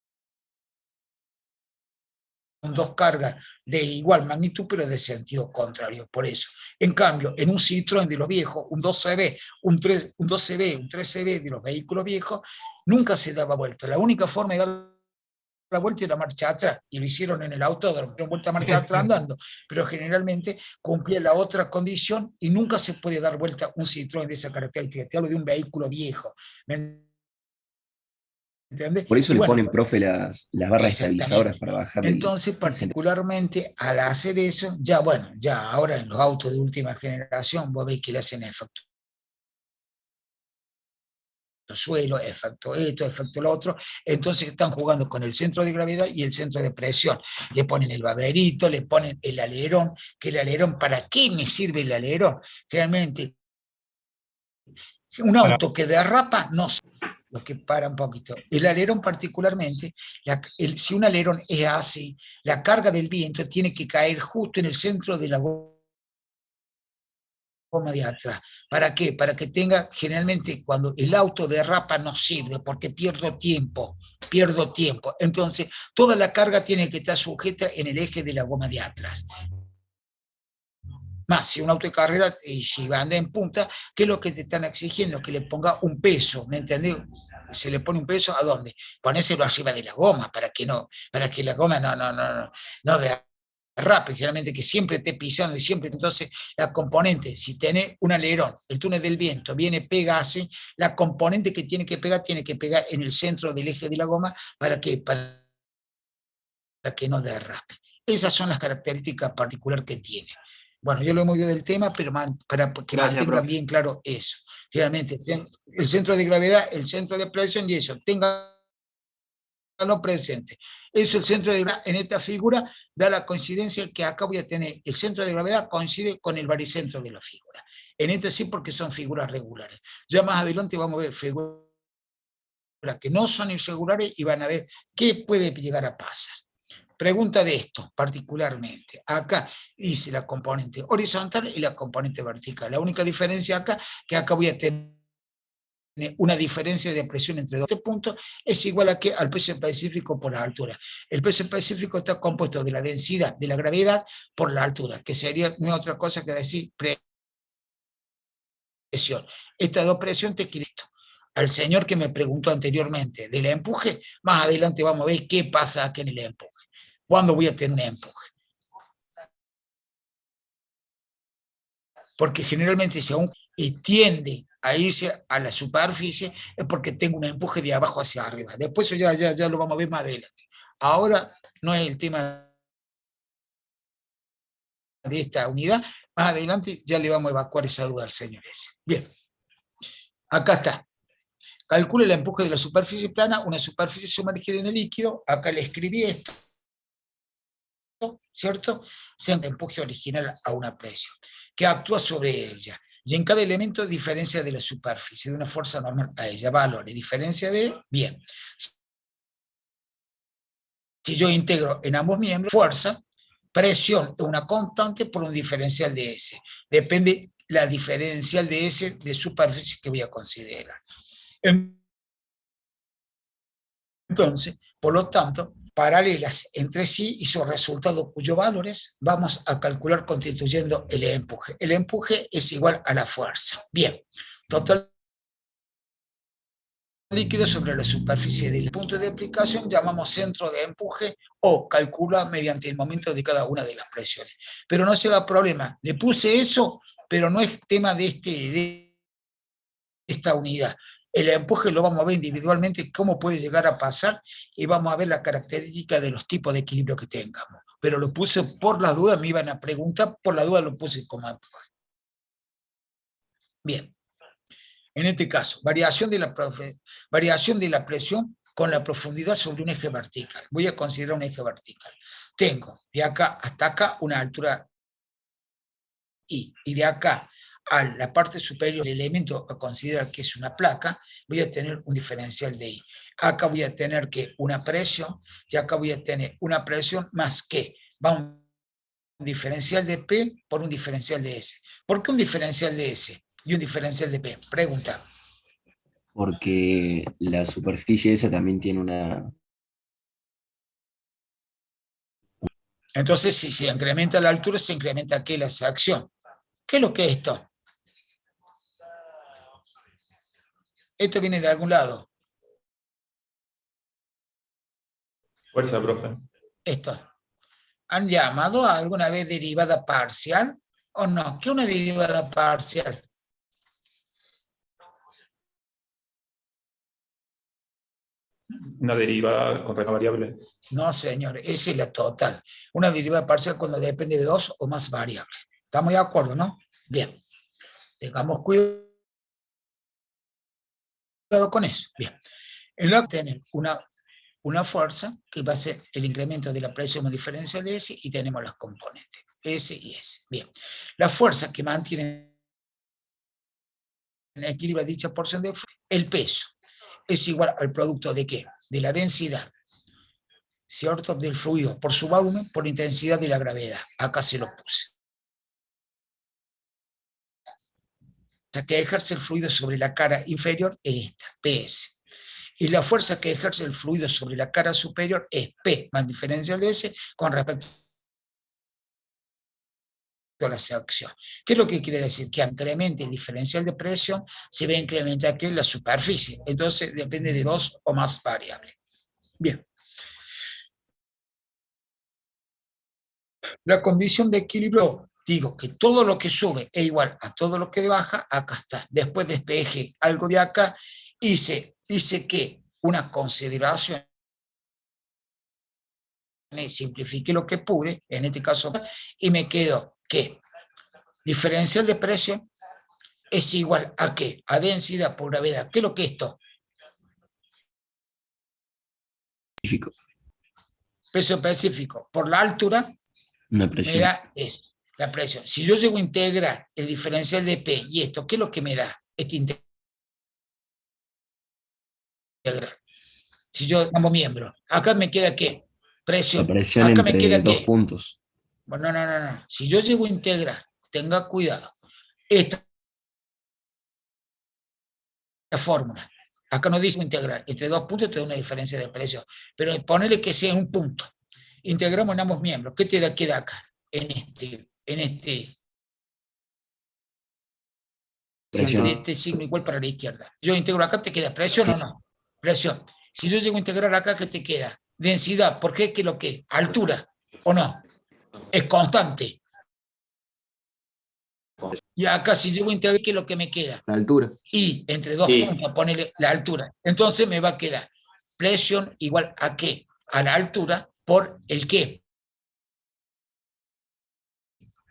dos cargas de igual magnitud, pero de sentido contrario, por eso. En cambio, en un Citroën de los viejos, un 2CV, un 2CV, un 3CV de los vehículos viejos, nunca se daba vuelta. La única forma de dar la vuelta era marcha atrás, y lo hicieron en el autódromo, dieron vuelta a marcha atrás andando, pero generalmente cumplía la otra condición y nunca se puede dar vuelta un Citroën de esa característica. Te hablo de un vehículo viejo. ¿Me entiendes? Por eso Y le bueno, ponen, profe, las barras exactamente. estabilizadoras para bajar Entonces, particularmente al hacer eso, ya bueno, ya ahora en los autos de última generación, vos ves que le hacen efecto suelo, efecto esto, efecto lo otro, entonces están jugando con el centro de gravedad y el centro de presión. Le ponen el baberito, le ponen el alerón, que el alerón, ¿para qué me sirve el alerón? Realmente, un auto que derrapa, no sé, lo que para un poquito. El alerón particularmente, si un alerón es así, la carga del viento tiene que caer justo en el centro de la goma de atrás. ¿Para qué? Para que tenga, generalmente cuando el auto derrapa no sirve, porque pierdo tiempo. Entonces, toda la carga tiene que estar sujeta en el eje de la goma de atrás. Más, si un auto de carrera, y si anda en punta, ¿qué es lo que te están exigiendo? Que le ponga un peso, ¿me entendés? Se le pone un peso, ¿a dónde? Ponéselo arriba de la goma, para que la goma no derrape, generalmente que siempre esté pisando y siempre, entonces la componente, si tiene un alerón, el túnel del viento viene, pega así, la componente que tiene que pegar en el centro del eje de la goma, para que no derrape. Esas son las características particulares que tiene. Bueno, ya lo hemos ido del tema, pero para que mantengan bien claro eso. Realmente, el centro de gravedad, el centro de presión y eso, ténganlo presente. Eso, el centro de gravedad, en esta figura, da la coincidencia que acá voy a tener, el centro de gravedad coincide con el baricentro de la figura. En este sí, porque son figuras regulares. Ya más adelante vamos a ver figuras que no son irregulares y van a ver qué puede llegar a pasar. Pregunta de esto, particularmente. Acá dice la componente horizontal y la componente vertical. La única diferencia acá, que acá voy a tener una diferencia de presión entre dos puntos, es igual al peso específico por la altura. El peso específico está compuesto de la densidad de la gravedad por la altura, que sería no otra cosa que decir presión. Estas dos presiones te equilibran. Al señor que me preguntó anteriormente del empuje, más adelante vamos a ver qué pasa aquí en el empuje. ¿Cuándo voy a tener un empuje? Porque generalmente si aún tiende a irse a la superficie es porque tengo un empuje de abajo hacia arriba. Después eso ya lo vamos a ver más adelante. Ahora no es el tema de esta unidad. Más adelante ya le vamos a evacuar esa duda al señor ese. Bien. Acá está. Calcule el empuje de la superficie plana, una superficie sumergida en el líquido. Acá le escribí esto, ¿cierto? Sea un empuje original a una presión, que actúa sobre ella. Y en cada elemento diferencia de la superficie, de una fuerza normal a ella. Valores, diferencia de, bien. Si yo integro en ambos miembros, fuerza, presión es una constante por un diferencial de S. Depende la diferencial de S de superficie que voy a considerar. Entonces, por lo tanto, paralelas entre sí y sus resultados cuyos valores vamos a calcular constituyendo el empuje. El empuje es igual a la fuerza. Bien, total líquido sobre la superficie del punto de aplicación llamamos centro de empuje o calcula mediante el momento de cada una de las presiones. Pero no se da problema, le puse eso, pero no es tema de esta unidad. El empuje lo vamos a ver individualmente, cómo puede llegar a pasar, y vamos a ver la característica de los tipos de equilibrio que tengamos. Pero lo puse por las dudas, me iban a preguntar, por la duda lo puse como empuje. Bien. En este caso, variación de la presión con la profundidad sobre un eje vertical. Voy a considerar un eje vertical. Tengo de acá hasta acá una altura I, y de acá a la parte superior del elemento a considerar que es una placa, voy a tener un diferencial de I. Acá voy a tener que una presión, y acá voy a tener una presión más que va un diferencial de P por un diferencial de S. ¿Por qué un diferencial de S y un diferencial de P? Pregunta. Porque la superficie esa también tiene una... Entonces, si se incrementa la altura, se incrementa ¿qué? La sección. ¿Qué es lo que es esto? Esto viene de algún lado. Fuerza, profe. Esto. ¿Han llamado alguna vez derivada parcial o no? ¿Qué es una derivada parcial? Una derivada contra la variable. No, señor, esa es la total. Una derivada parcial cuando depende de dos o más variables. ¿Estamos de acuerdo, no? Bien. Tengamos cuidado con eso. Bien. En la tenemos una fuerza que va a ser el incremento de la presión diferencial de S y tenemos los componentes S y S. Bien. La fuerza que mantiene en equilibrio dicha porción de el peso es igual al producto de ¿qué? De la densidad, ¿cierto? Del fluido por su volumen, por la intensidad de la gravedad. Acá se lo puse. La fuerza que ejerce el fluido sobre la cara inferior es esta, PS. Y la fuerza que ejerce el fluido sobre la cara superior es P más diferencial de S con respecto a la sección. ¿Qué es lo que quiere decir? Que incremente el diferencial de presión, se va a incrementar aquí la superficie. Entonces depende de dos o más variables. Bien. La condición de equilibrio, digo que todo lo que sube es igual a todo lo que baja, acá está. Después despeje algo de acá, hice que una consideración, simplifiqué lo que pude, en este caso, y me quedó que diferencial de presión es igual a ¿qué? A densidad por gravedad. ¿Qué es lo que es esto? Peso específico por la altura, Una presión. me da esto, la presión. Si yo llego a integrar el diferencial de P y esto, ¿qué es lo que me da este integral? Si yo ambos miembros, acá me queda ¿qué? Presión. La presión Acá entre me queda dos ¿qué? puntos. Bueno, no. Si yo llego a integrar, tenga cuidado, esta fórmula, acá no dice integrar, entre dos puntos te da una diferencia de presión, pero ponerle que sea un punto. Integramos en ambos miembros. ¿Qué te queda acá? En este signo igual para la izquierda. Yo integro acá, ¿te queda presión o no? Presión. Si yo llego a integrar acá, ¿qué te queda? Densidad. ¿Por qué? ¿Qué es lo que? Altura. ¿O no? Es constante. Y acá, si llego a integrar, ¿qué es lo que me queda? La altura. Y entre dos puntos, ponerle la altura. Entonces me va a quedar presión igual a ¿qué? A la altura por el ¿qué?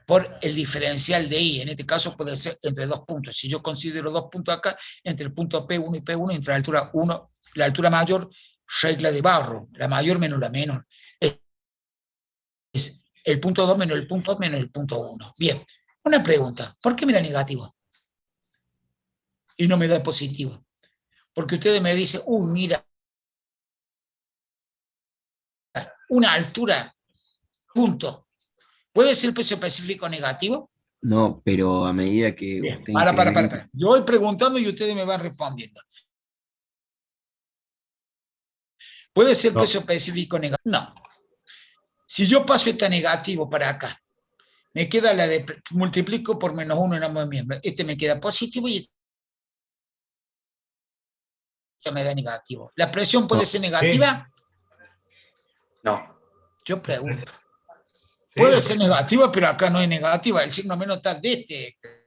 Por el diferencial de I. En este caso puede ser entre dos puntos. Si yo considero dos puntos acá, entre el punto P1 y P1, entre la altura 1, la altura mayor, regla de Barrow, la mayor menos la menor. Es el punto 2 menos el punto 2 menos el punto 1. Bien, una pregunta. ¿Por qué me da negativo? Y no me da positivo. Porque ustedes me dicen, mira, una altura, punto. ¿Puede ser peso específico negativo? No, pero a medida que Bien, usted para. incrementa- Yo voy preguntando y ustedes me van respondiendo. ¿Puede ser No. peso específico negativo? No. Si yo paso esta negativo para acá, me queda la de, multiplico por -1 en ambos miembros. Este me queda positivo y este me da negativo. ¿La presión puede ser negativa? No. Yo pregunto. Sí, Puede la ser presión. negativa, pero acá no es negativa. El signo menos está de este extremo.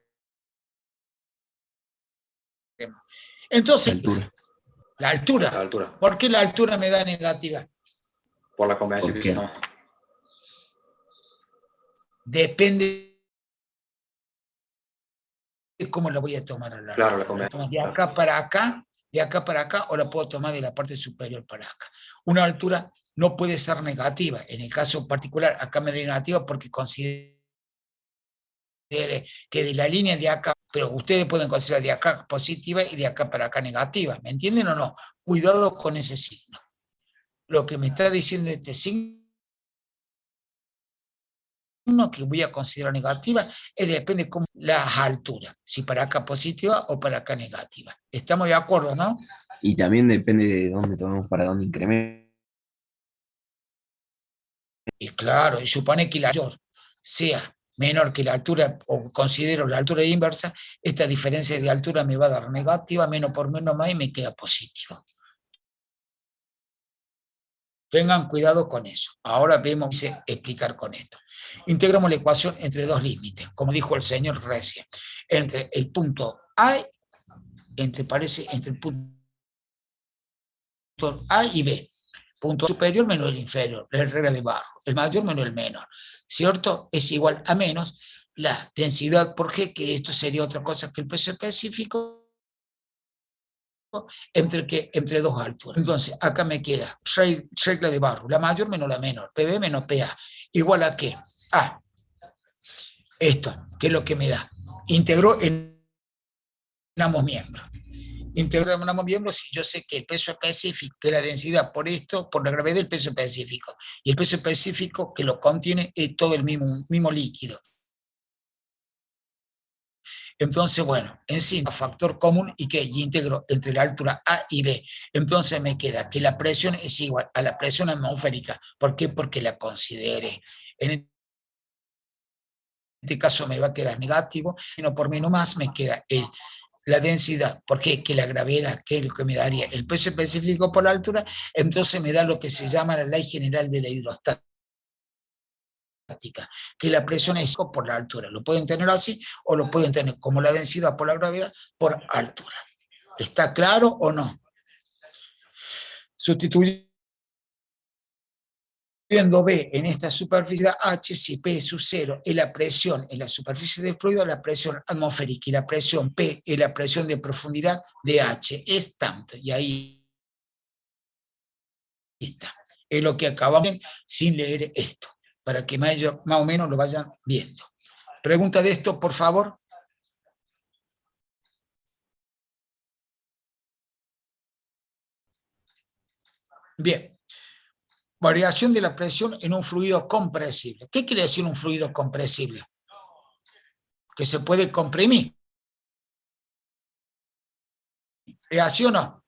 Entonces, altura. la altura. La altura. ¿Por qué la altura me da negativa? Por la convención ¿Por que qué? no. Depende de cómo la voy a tomar a la Claro, la larga. convención. De acá para acá, o la puedo tomar de la parte superior para acá. Una altura no puede ser negativa. En el caso particular, acá me da negativa porque considere que de la línea de acá, pero ustedes pueden considerar de acá positiva y de acá para acá negativa. ¿Me entienden o no? Cuidado con ese signo. Lo que me está diciendo este signo que voy a considerar negativa, depende de cómo las alturas, si para acá positiva o para acá negativa. ¿Estamos de acuerdo, no? Y también depende de dónde tomemos para dónde incrementa. Y claro, y supone que la mayor sea menor que la altura, o considero la altura inversa, esta diferencia de altura me va a dar negativa, menos por menos más, y me queda positivo. Tengan cuidado con eso. Ahora vemos explicar con esto. Integramos la ecuación entre dos límites, como dijo el señor recién, entre el punto A, entre el punto A y B. Punto superior menos el inferior, la regla de Barro. El mayor menos el menor. ¿Cierto? Es igual a menos la densidad por G, que esto sería otra cosa que el peso específico, entre dos alturas. Entonces, acá me queda regla de Barro, la mayor menos la menor, PB menos PA, igual a ¿qué? A. Esto, que es lo que me da. Integró en ambos miembros. Integro en ambos miembros si yo sé que el peso específico, que la densidad por esto, por la gravedad del peso específico, y el peso específico que lo contiene es todo el mismo líquido. Entonces, bueno, encima factor común y que integro entre la altura A y B. Entonces me queda que la presión es igual a la presión atmosférica. ¿Por qué? Porque la considere. En este caso me va a quedar negativo, no por menos más me queda la densidad. ¿Por qué? Que la gravedad, que es lo que me daría el peso específico por la altura, entonces me da lo que se llama la ley general de la hidrostática, que la presión es por la altura. Lo pueden tener así o lo pueden tener como la densidad por la gravedad por altura. ¿Está claro o no? Sustituyendo B en esta superficie H, si P sub 0 es la presión en la superficie del fluido, la presión atmosférica, y la presión P es la presión de profundidad de H, es tanto. Y ahí está. Es lo que acabamos sin leer esto, para que más o menos lo vayan viendo. ¿Pregunta de esto, por favor? Bien. Variación de la presión en un fluido compresible. ¿Qué quiere decir un fluido compresible? Que se puede comprimir. ¿Es así o no?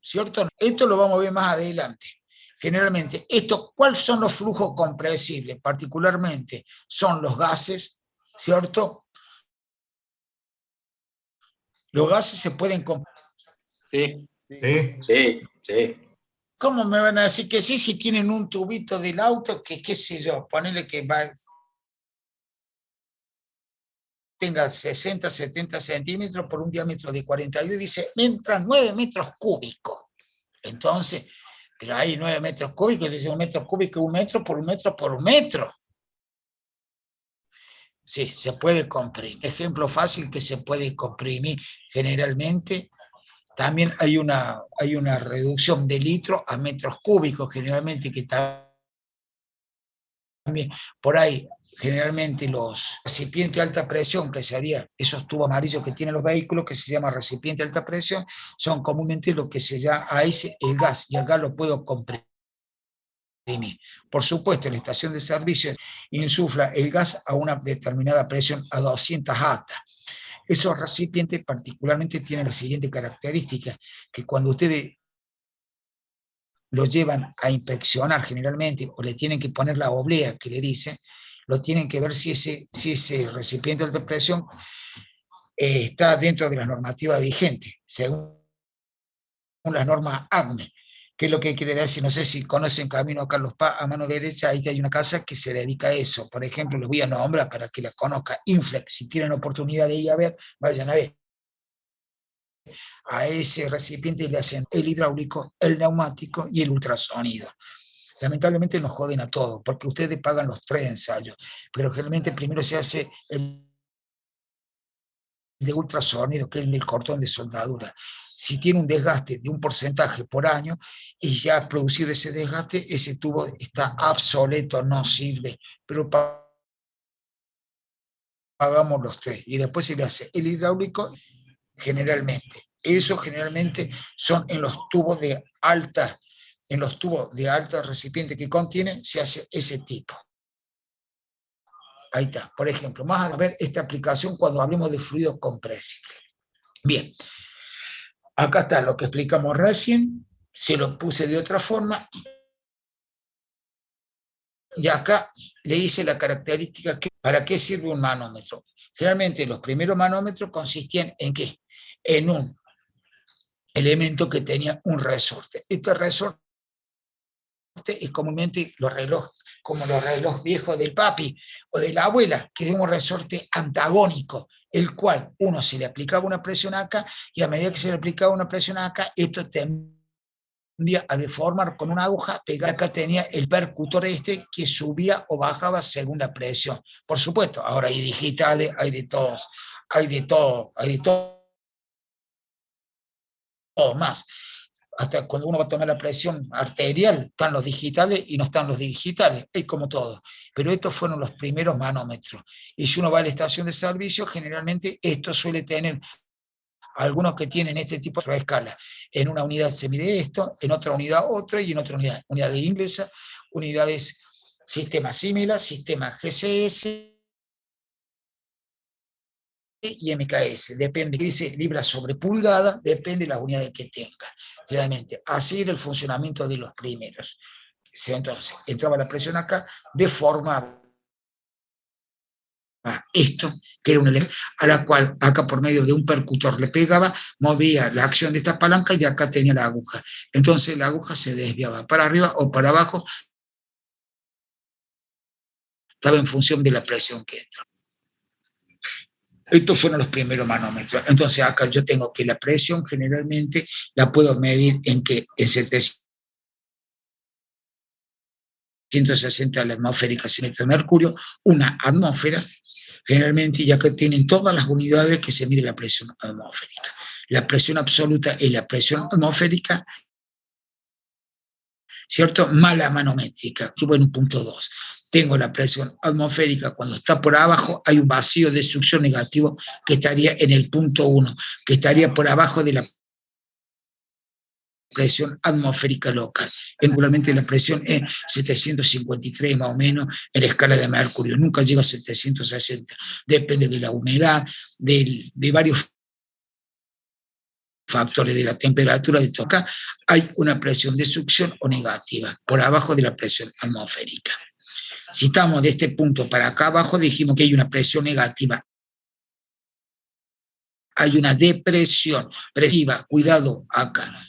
¿Cierto? Esto lo vamos a ver más adelante. Generalmente, ¿cuáles son los flujos compresibles? Particularmente son los gases, ¿cierto? Los gases se pueden comprimir. Sí. ¿Cómo me van a decir que sí si tienen un tubito del auto que, qué sé yo, ponele que tenga 60, 70 centímetros por un diámetro de 42, dice, me entran 9 metros cúbicos. Entonces, pero hay 9 metros cúbicos, dice 1 metro cúbico, 1 metro por 1 metro por 1 metro. Sí, se puede comprimir. Ejemplo fácil que se puede comprimir generalmente. También hay una reducción de litros a metros cúbicos, generalmente, que también por ahí, generalmente los recipientes de alta presión, que serían esos tubos amarillos que tienen los vehículos, que se llama recipiente de alta presión, son comúnmente lo que se llama, ahí el gas, y el gas lo puedo comprimir. Por supuesto, la estación de servicio insufla el gas a una determinada presión, a 200 atm. Esos recipientes particularmente tienen la siguiente característica, que cuando ustedes lo llevan a inspeccionar generalmente, o le tienen que poner la oblea que le dicen, lo tienen que ver si ese recipiente de presión está dentro de la normativa vigente, según las normas ACME. ¿Qué es lo que quiere decir? No sé si conocen Camino Carlos Paz, a mano derecha, ahí hay una casa que se dedica a eso. Por ejemplo, les voy a nombrar para que la conozca, Inflex. Si tienen oportunidad de ir a ver, vayan a ver. A ese recipiente le hacen el hidráulico, el neumático y el ultrasonido. Lamentablemente nos joden a todos, porque ustedes pagan los 3 ensayos, pero generalmente primero se hace el de ultrasonido, que es el del cortón de soldadura. Si tiene un desgaste de un porcentaje por año y ya ha producido ese desgaste, ese tubo está obsoleto, no sirve, pero pagamos los 3. Y después se le hace el hidráulico, generalmente. Eso generalmente son en los tubos de alta recipiente que contienen, se hace ese tipo. Ahí está. Por ejemplo, más a ver esta aplicación cuando hablemos de fluidos compresibles. Bien. Acá está lo que explicamos recién, se lo puse de otra forma, y acá le hice la característica que, ¿para qué sirve un manómetro? Generalmente los primeros manómetros consistían en ¿qué? En un elemento que tenía un resorte. Este resorte es comúnmente los relojes, como los relojes viejos del papi o de la abuela, que es un resorte antagónico, el cual uno se le aplicaba una presión acá, y a medida que se le aplicaba una presión acá, esto tendía a deformar con una aguja pegada. Acá tenía el percutor este que subía o bajaba según la presión. Por supuesto, ahora hay digitales, hay de todos, hay de todo más. Hasta cuando uno va a tomar la presión arterial, están los digitales y no están los digitales, es como todo. Pero estos fueron los primeros manómetros. Y si uno va a la estación de servicio, generalmente esto suele tener, algunos que tienen este tipo de escala. En una unidad se mide esto, en otra unidad otra, y en otra unidad. Unidades inglesas, unidades sistema similar, sistema GCS y MKS, depende, dice libras sobre pulgada, depende de las unidades que tenga, realmente. Así era el funcionamiento de los primeros. Entonces, entraba la presión acá, deformaba esto, que era un elemento, a la cual acá por medio de un percutor le pegaba, movía la acción de esta palanca y acá tenía la aguja. Entonces la aguja se desviaba para arriba o para abajo, estaba en función de la presión que entra. Estos fueron los primeros manómetros. Entonces acá yo tengo que la presión generalmente la puedo medir en que en 760 atmosféricas centímetros de mercurio, una atmósfera, generalmente, ya que tienen todas las unidades que se mide la presión atmosférica. La presión absoluta es la presión atmosférica, ¿cierto? Más la manométrica, que bueno, punto 2. Tengo la presión atmosférica, cuando está por abajo hay un vacío de succión negativo que estaría en el punto 1, que estaría por abajo de la presión atmosférica local. Regularmente la presión es 753 más o menos en la escala de mercurio, nunca llega a 760, depende de la humedad, de varios factores de la temperatura de acá, hay una presión de succión o negativa, por abajo de la presión atmosférica. Si estamos de este punto para acá abajo, dijimos que hay una presión negativa. Hay una depresión presiva, cuidado acá.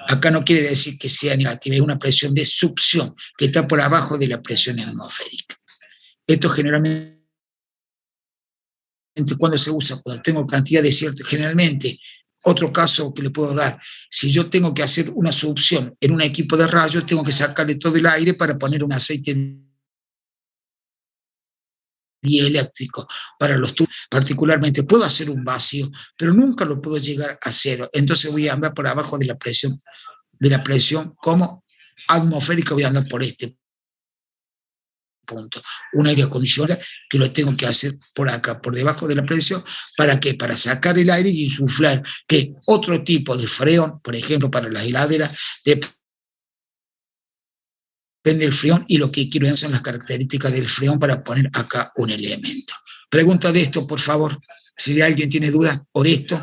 Acá no quiere decir que sea negativa, es una presión de succión que está por abajo de la presión atmosférica. Esto generalmente, cuando se usa, cuando tengo cantidad de cierto, generalmente, otro caso que le puedo dar, si yo tengo que hacer una succión en un equipo de rayos, tengo que sacarle todo el aire para poner un aceite eléctrico para los tubos, particularmente puedo hacer un vacío, pero nunca lo puedo llegar a cero, entonces voy a andar por abajo de la presión como atmosférica, voy a andar por este punto, un aire acondicionado que lo tengo que hacer por acá, por debajo de la presión, ¿para qué? Para sacar el aire y insuflar, que otro tipo de freón, por ejemplo, para las heladeras, de depende del freón, y lo que quiero ver son las características del freón para poner acá un elemento. Pregunta de esto, por favor, si alguien tiene duda o de esto.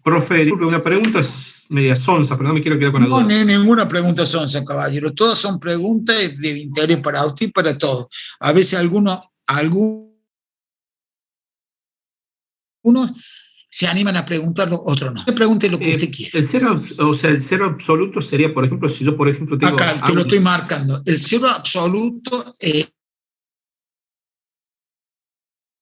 Profe, disculpe, una pregunta media sonsa, pero no me quiero quedar con la duda. No hay ninguna pregunta sonsa, caballero. Todas son preguntas de interés para usted y para todos. A veces algunos se animan a preguntarlo, otros no. Usted pregunte lo que usted quiera. El cero absoluto sería, por ejemplo, si yo, por ejemplo, tengo... Acá, te lo estoy marcando. El cero absoluto es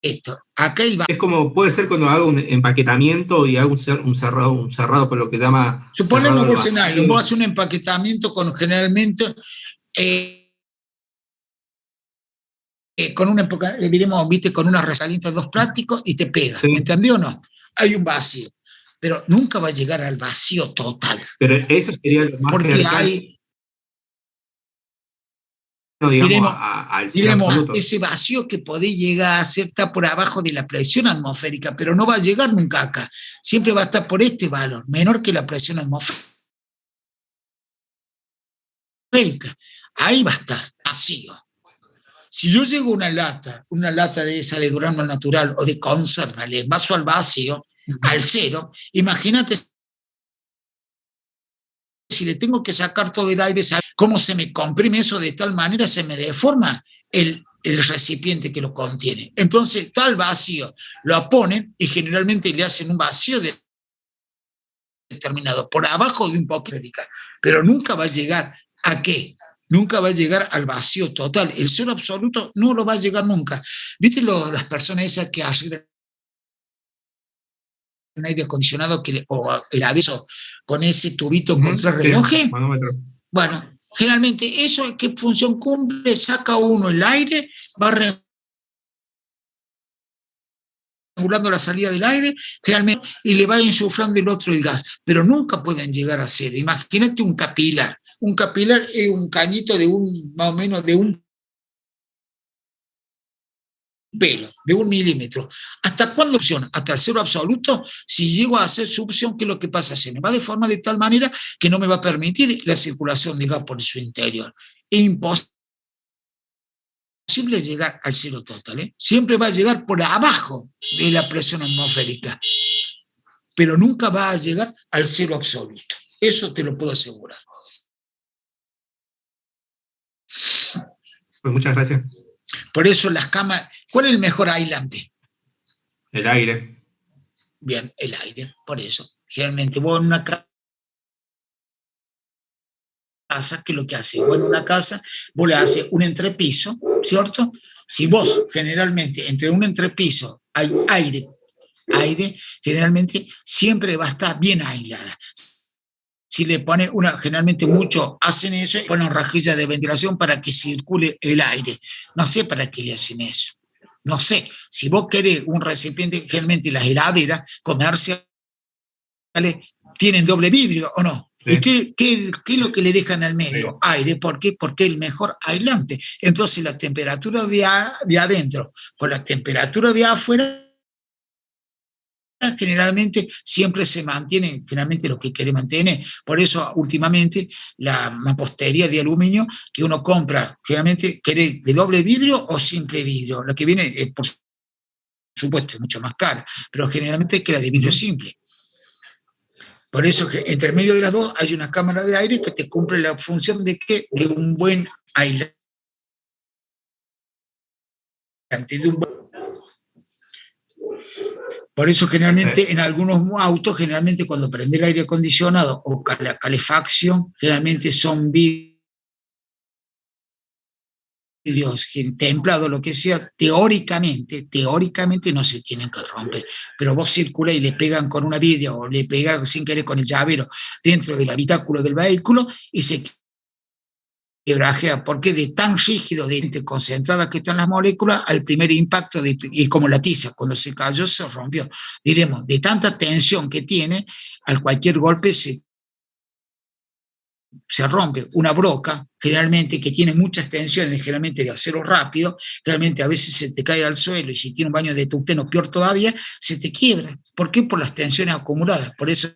esto. Acá es como, puede ser cuando hago un empaquetamiento y hago un cerrado con lo que llama... Suponemos bolsa en nylon. Vos haces un empaquetamiento con generalmente... con una diremos, viste, con una resaliente, dos plásticos y te pega. Sí. ¿Entendió o no? Hay un vacío. Pero nunca va a llegar al vacío total. Pero eso sería lo más porque cercano. Hay... Diremos, ese vacío que podés llegar a ser está por abajo de la presión atmosférica, pero no va a llegar nunca acá. Siempre va a estar por este valor, menor que la presión atmosférica. Ahí va a estar, vacío. Si yo llego a una lata de esa de durazno natural o de conserva, le paso al vacío, al cero, imagínate si le tengo que sacar todo el aire, ¿sabes cómo se me comprime eso de tal manera? Se me deforma el recipiente que lo contiene. Entonces, tal vacío lo ponen y generalmente le hacen un vacío determinado, por abajo de un poco, pero nunca va a llegar ¿a qué? Nunca va a llegar al vacío total. El cero absoluto no lo va a llegar nunca. ¿Viste las personas esas que arreglan un aire acondicionado o el adeso con ese tubito con tres relojes? Sí, bueno, generalmente eso, ¿qué función cumple? Saca uno el aire, va regulando la salida del aire, generalmente, y le va insuflando el otro el gas, pero nunca pueden llegar a cero. Imagínate un capilar. Un capilar es un cañito de más o menos de un pelo, de 1 milímetro. ¿Hasta cuándo opción? Hasta el cero absoluto. Si llego a hacer succión, ¿qué es lo que pasa? Se me va de forma de tal manera que no me va a permitir la circulación de gas por su interior. Es imposible llegar al cero total, ¿eh? Siempre va a llegar por abajo de la presión atmosférica, pero nunca va a llegar al cero absoluto. Eso te lo puedo asegurar. Pues muchas gracias. Por eso las camas, ¿cuál es el mejor aislante? El aire. Bien, el aire, por eso. Generalmente vos en una casa, ¿qué es lo que hace? Vos en una casa, vos le haces un entrepiso, ¿cierto? Si vos generalmente entre un entrepiso hay aire, generalmente siempre va a estar bien aislada. Si le pone generalmente muchos hacen eso, ponen rejillas de ventilación para que circule el aire. No sé para qué le hacen eso. No sé. Si vos querés un recipiente, generalmente las heladeras comerciales tienen doble vidrio, ¿o no? Sí. ¿Y qué es lo que le dejan al medio? Sí. Aire. ¿Por qué? Porque es el mejor aislante. Entonces la temperatura de adentro con la temperatura de afuera generalmente siempre se mantiene, finalmente lo que quiere mantener. Por eso últimamente la mampostería de aluminio que uno compra, generalmente quiere de doble vidrio o simple vidrio. La que viene, por supuesto, es mucho más cara, pero generalmente que la de vidrio simple. Por eso que entre medio de las dos hay una cámara de aire que te cumple la función de de un buen aislante, de un buen. Por eso generalmente en algunos autos, generalmente cuando prende el aire acondicionado o la calefacción, generalmente son vidrios templados, lo que sea, teóricamente no se tienen que romper, pero vos circulas y le pegan con una vidrio o le pegan sin querer con el llavero dentro del habitáculo del vehículo y se quebrajea, porque de tan rígido, de concentradas que están las moléculas, al primer impacto, y como la tiza, cuando se cayó se rompió. Diremos, de tanta tensión que tiene, al cualquier golpe se rompe. Una broca, generalmente que tiene muchas tensiones, generalmente de acero rápido, realmente a veces se te cae al suelo y si tiene un baño de tungsteno, peor todavía, se te quiebra. ¿Por qué? Por las tensiones acumuladas. Por eso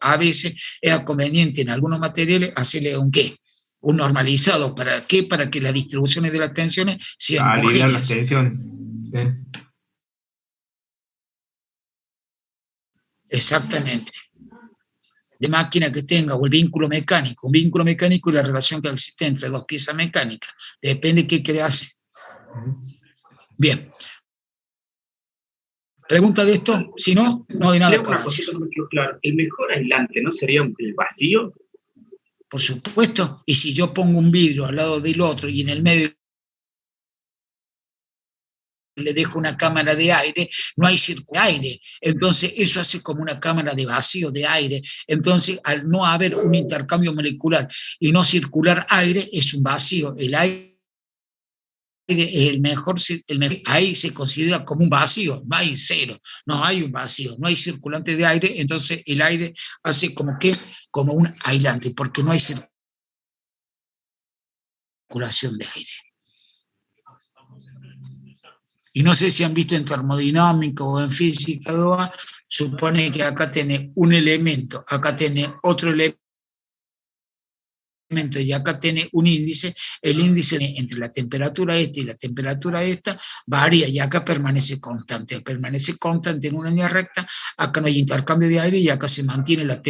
a veces es conveniente en algunos materiales hacerle un ¿qué? Un normalizado. ¿Para qué? Para que las distribuciones de las tensiones sean Aliviar las homogéneas. tensiones. Sí. Exactamente. De máquina que tenga, o el vínculo mecánico. Un vínculo mecánico y la relación que existe entre dos piezas mecánicas. Depende de qué crease. Bien. ¿Pregunta de esto? Si no, no hay nada. Una cosita que me quedó claro. El mejor aislante, ¿no sería el vacío? Por supuesto. Y si yo pongo un vidrio al lado del otro y en el medio le dejo una cámara de aire, no hay circuito de aire. Entonces, eso hace como una cámara de vacío de aire. Entonces, al no haber un intercambio molecular y no circular aire, es un vacío. El aire es el mejor, ahí se considera como un vacío, no hay cero, no hay un vacío, no hay circulante de aire, entonces el aire hace como un aislante, porque no hay circulación de aire. Y no sé si han visto en termodinámica o en física, supone que acá tiene un elemento, acá tiene otro elemento, y acá tiene un índice. El índice entre la temperatura esta y la temperatura esta varía, y acá permanece constante en una línea recta. Acá no hay intercambio de aire y acá se mantiene la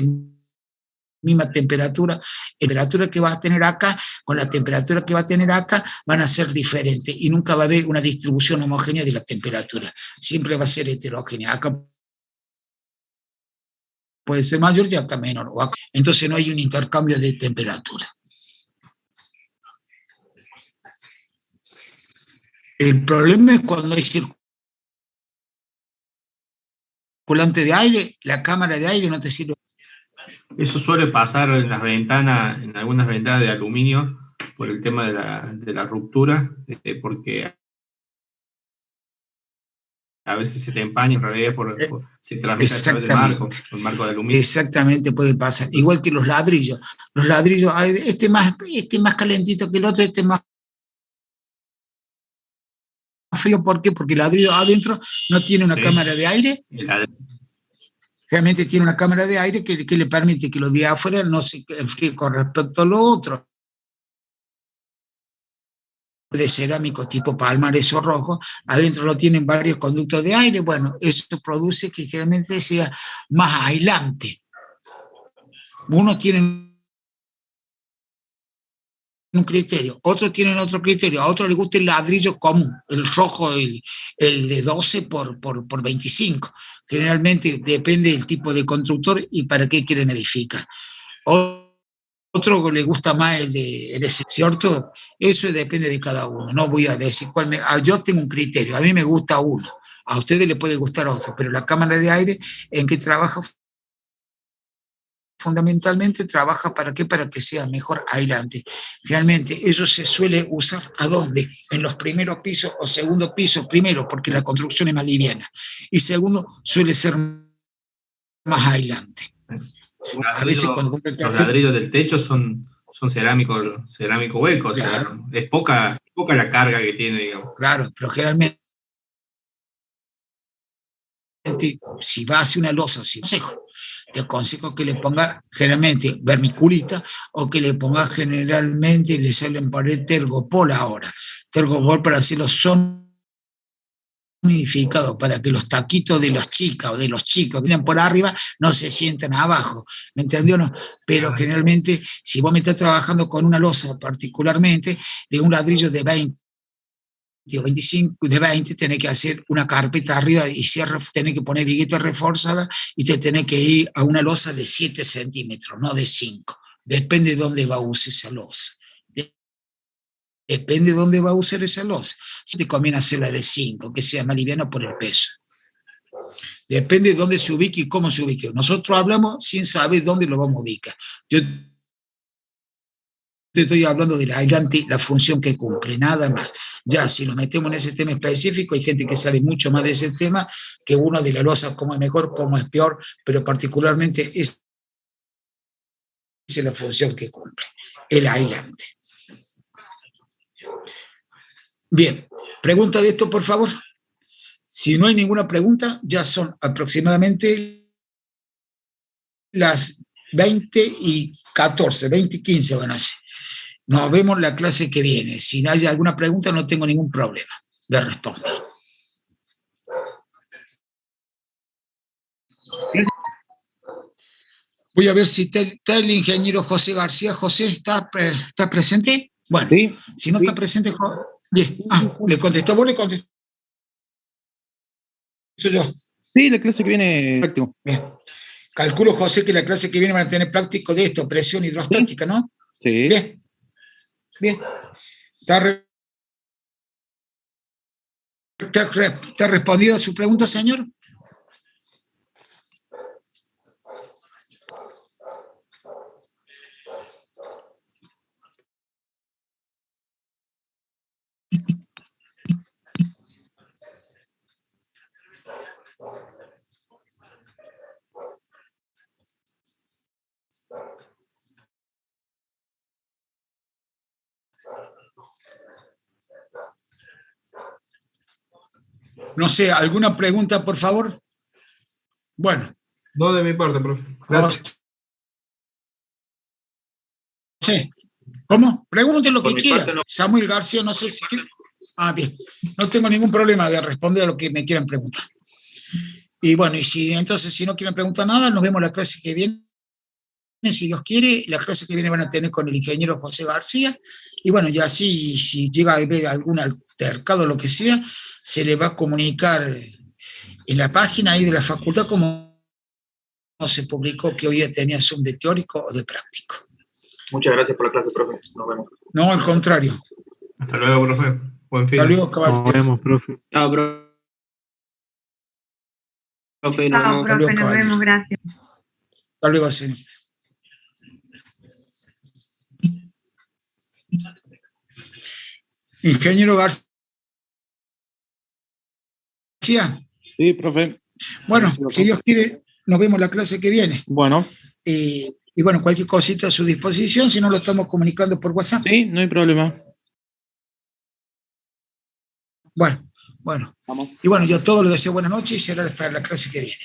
misma temperatura. La temperatura que va a tener acá con la temperatura que va a tener acá van a ser diferentes, y nunca va a haber una distribución homogénea de la temperatura, siempre va a ser heterogénea. Acá puede ser mayor y acá menor, entonces no hay un intercambio de temperatura. El problema es cuando hay circulante de aire, la cámara de aire no te sirve. Eso suele pasar en las ventanas, en algunas ventanas de aluminio, por el tema de la ruptura, porque a veces se te empaña, en realidad se transmite a través del marco, el marco de aluminio. Exactamente, puede pasar. Igual que los ladrillos. Los ladrillos, este más calentito que el otro, este más frío. ¿Por qué? Porque el ladrillo adentro no tiene una cámara de aire. Realmente tiene una cámara de aire que le permite que los de afuera no se enfríe con respecto a lo otro. De cerámico tipo palmares o rojo, adentro lo tienen varios conductos de aire. Bueno, eso produce que generalmente sea más aislante. Unos tienen un criterio, otros tienen otro criterio, a otros les gusta el ladrillo común, el rojo, el de 12 por 25. Generalmente depende del tipo de constructor y para qué quieren edificar. Otro le gusta más el de ¿cierto? Eso depende de cada uno. No voy a decir cuál yo tengo un criterio, a mí me gusta uno, a ustedes les puede gustar otro, pero la cámara de aire en que trabaja fundamentalmente trabaja ¿para qué? Para que sea mejor aislante. Realmente eso se suele usar ¿a dónde? En los primeros pisos o segundo piso, primero porque la construcción es más liviana, y segundo suele ser más aislante. A veces cuando los ladrillos del techo son cerámico hueco, o sea, es poca la carga que tiene, digamos. Claro, pero generalmente si va hacia una losa, te aconsejo que le ponga generalmente vermiculita, o que le ponga generalmente, le salen por el tergopol ahora, tergopol para hacerlo sonificado, para que los taquitos de las chicas o de los chicos que vienen por arriba no se sientan abajo, ¿me entendió o no? Pero generalmente, si vos me estás trabajando con una losa particularmente, de un ladrillo de 20 o 25, de 20, tenés que hacer una carpeta arriba y tenés que poner vigueta reforzada, y te tenés que ir a una losa de 7 centímetros, no de 5. Depende de dónde va a usar esa losa. Depende de dónde va a usar esa losa. Si te conviene hacerla de 5, que sea más liviana por el peso. Depende de dónde se ubique y cómo se ubique. Nosotros hablamos sin saber dónde lo vamos a ubicar. Yo te estoy hablando del aislante, la función que cumple, nada más. Ya, si nos metemos en ese tema específico, hay gente que sabe mucho más de ese tema que uno de la losa, cómo es mejor, cómo es peor, pero particularmente esa es la función que cumple, el aislante. Bien, pregunta de esto, por favor. Si no hay ninguna pregunta, ya son aproximadamente las 20:14, 20:15 van a ser. Nos vemos la clase que viene. Si hay alguna pregunta, no tengo ningún problema de responder. Voy a ver si está el ingeniero José García. José, ¿está presente? Bueno, Sí, si no está presente, le contestó, vos le contestó yo. sí, la clase que viene práctico. Bien. Calculo, José, que la clase que viene van a tener práctico de esto, presión hidrostática, ¿no? Sí. Bien. Bien. ¿Está respondido a su pregunta, señor? No sé, ¿alguna pregunta, por favor? Bueno. No de mi parte, profe. Gracias. Sí. ¿Cómo? Pregunten lo Por que mi quieran. parte, no. Samuel García, no sé si... bien. No tengo ningún problema de responder a lo que me quieran preguntar. Y bueno, y si no quieren preguntar nada, nos vemos la clase que viene. Si Dios quiere, la clase que viene van a tener con el ingeniero José García. Y bueno, ya así, si llega a haber algún altercado o lo que sea, se le va a comunicar en la página ahí de la facultad como se publicó que hoy día tenía Zoom de teórico o de práctico. Muchas gracias por la clase, profe. Nos vemos. No, al contrario. Hasta luego, profe. Buen fin. Hasta luego, caballero. Nos vemos, profe. Chao, profe. Nos Chao, vemos. Hasta luego, profe, nos caballero. vemos, gracias. Hasta luego, señor. Ingeniero García. Sí, profe. Bueno, si Dios quiere, nos vemos la clase que viene. Bueno. Y bueno, cualquier cosita a su disposición, si no lo estamos comunicando por WhatsApp. Sí, no hay problema. Bueno. Vamos. Y bueno, yo a todos les deseo buenas noches y será hasta la clase que viene.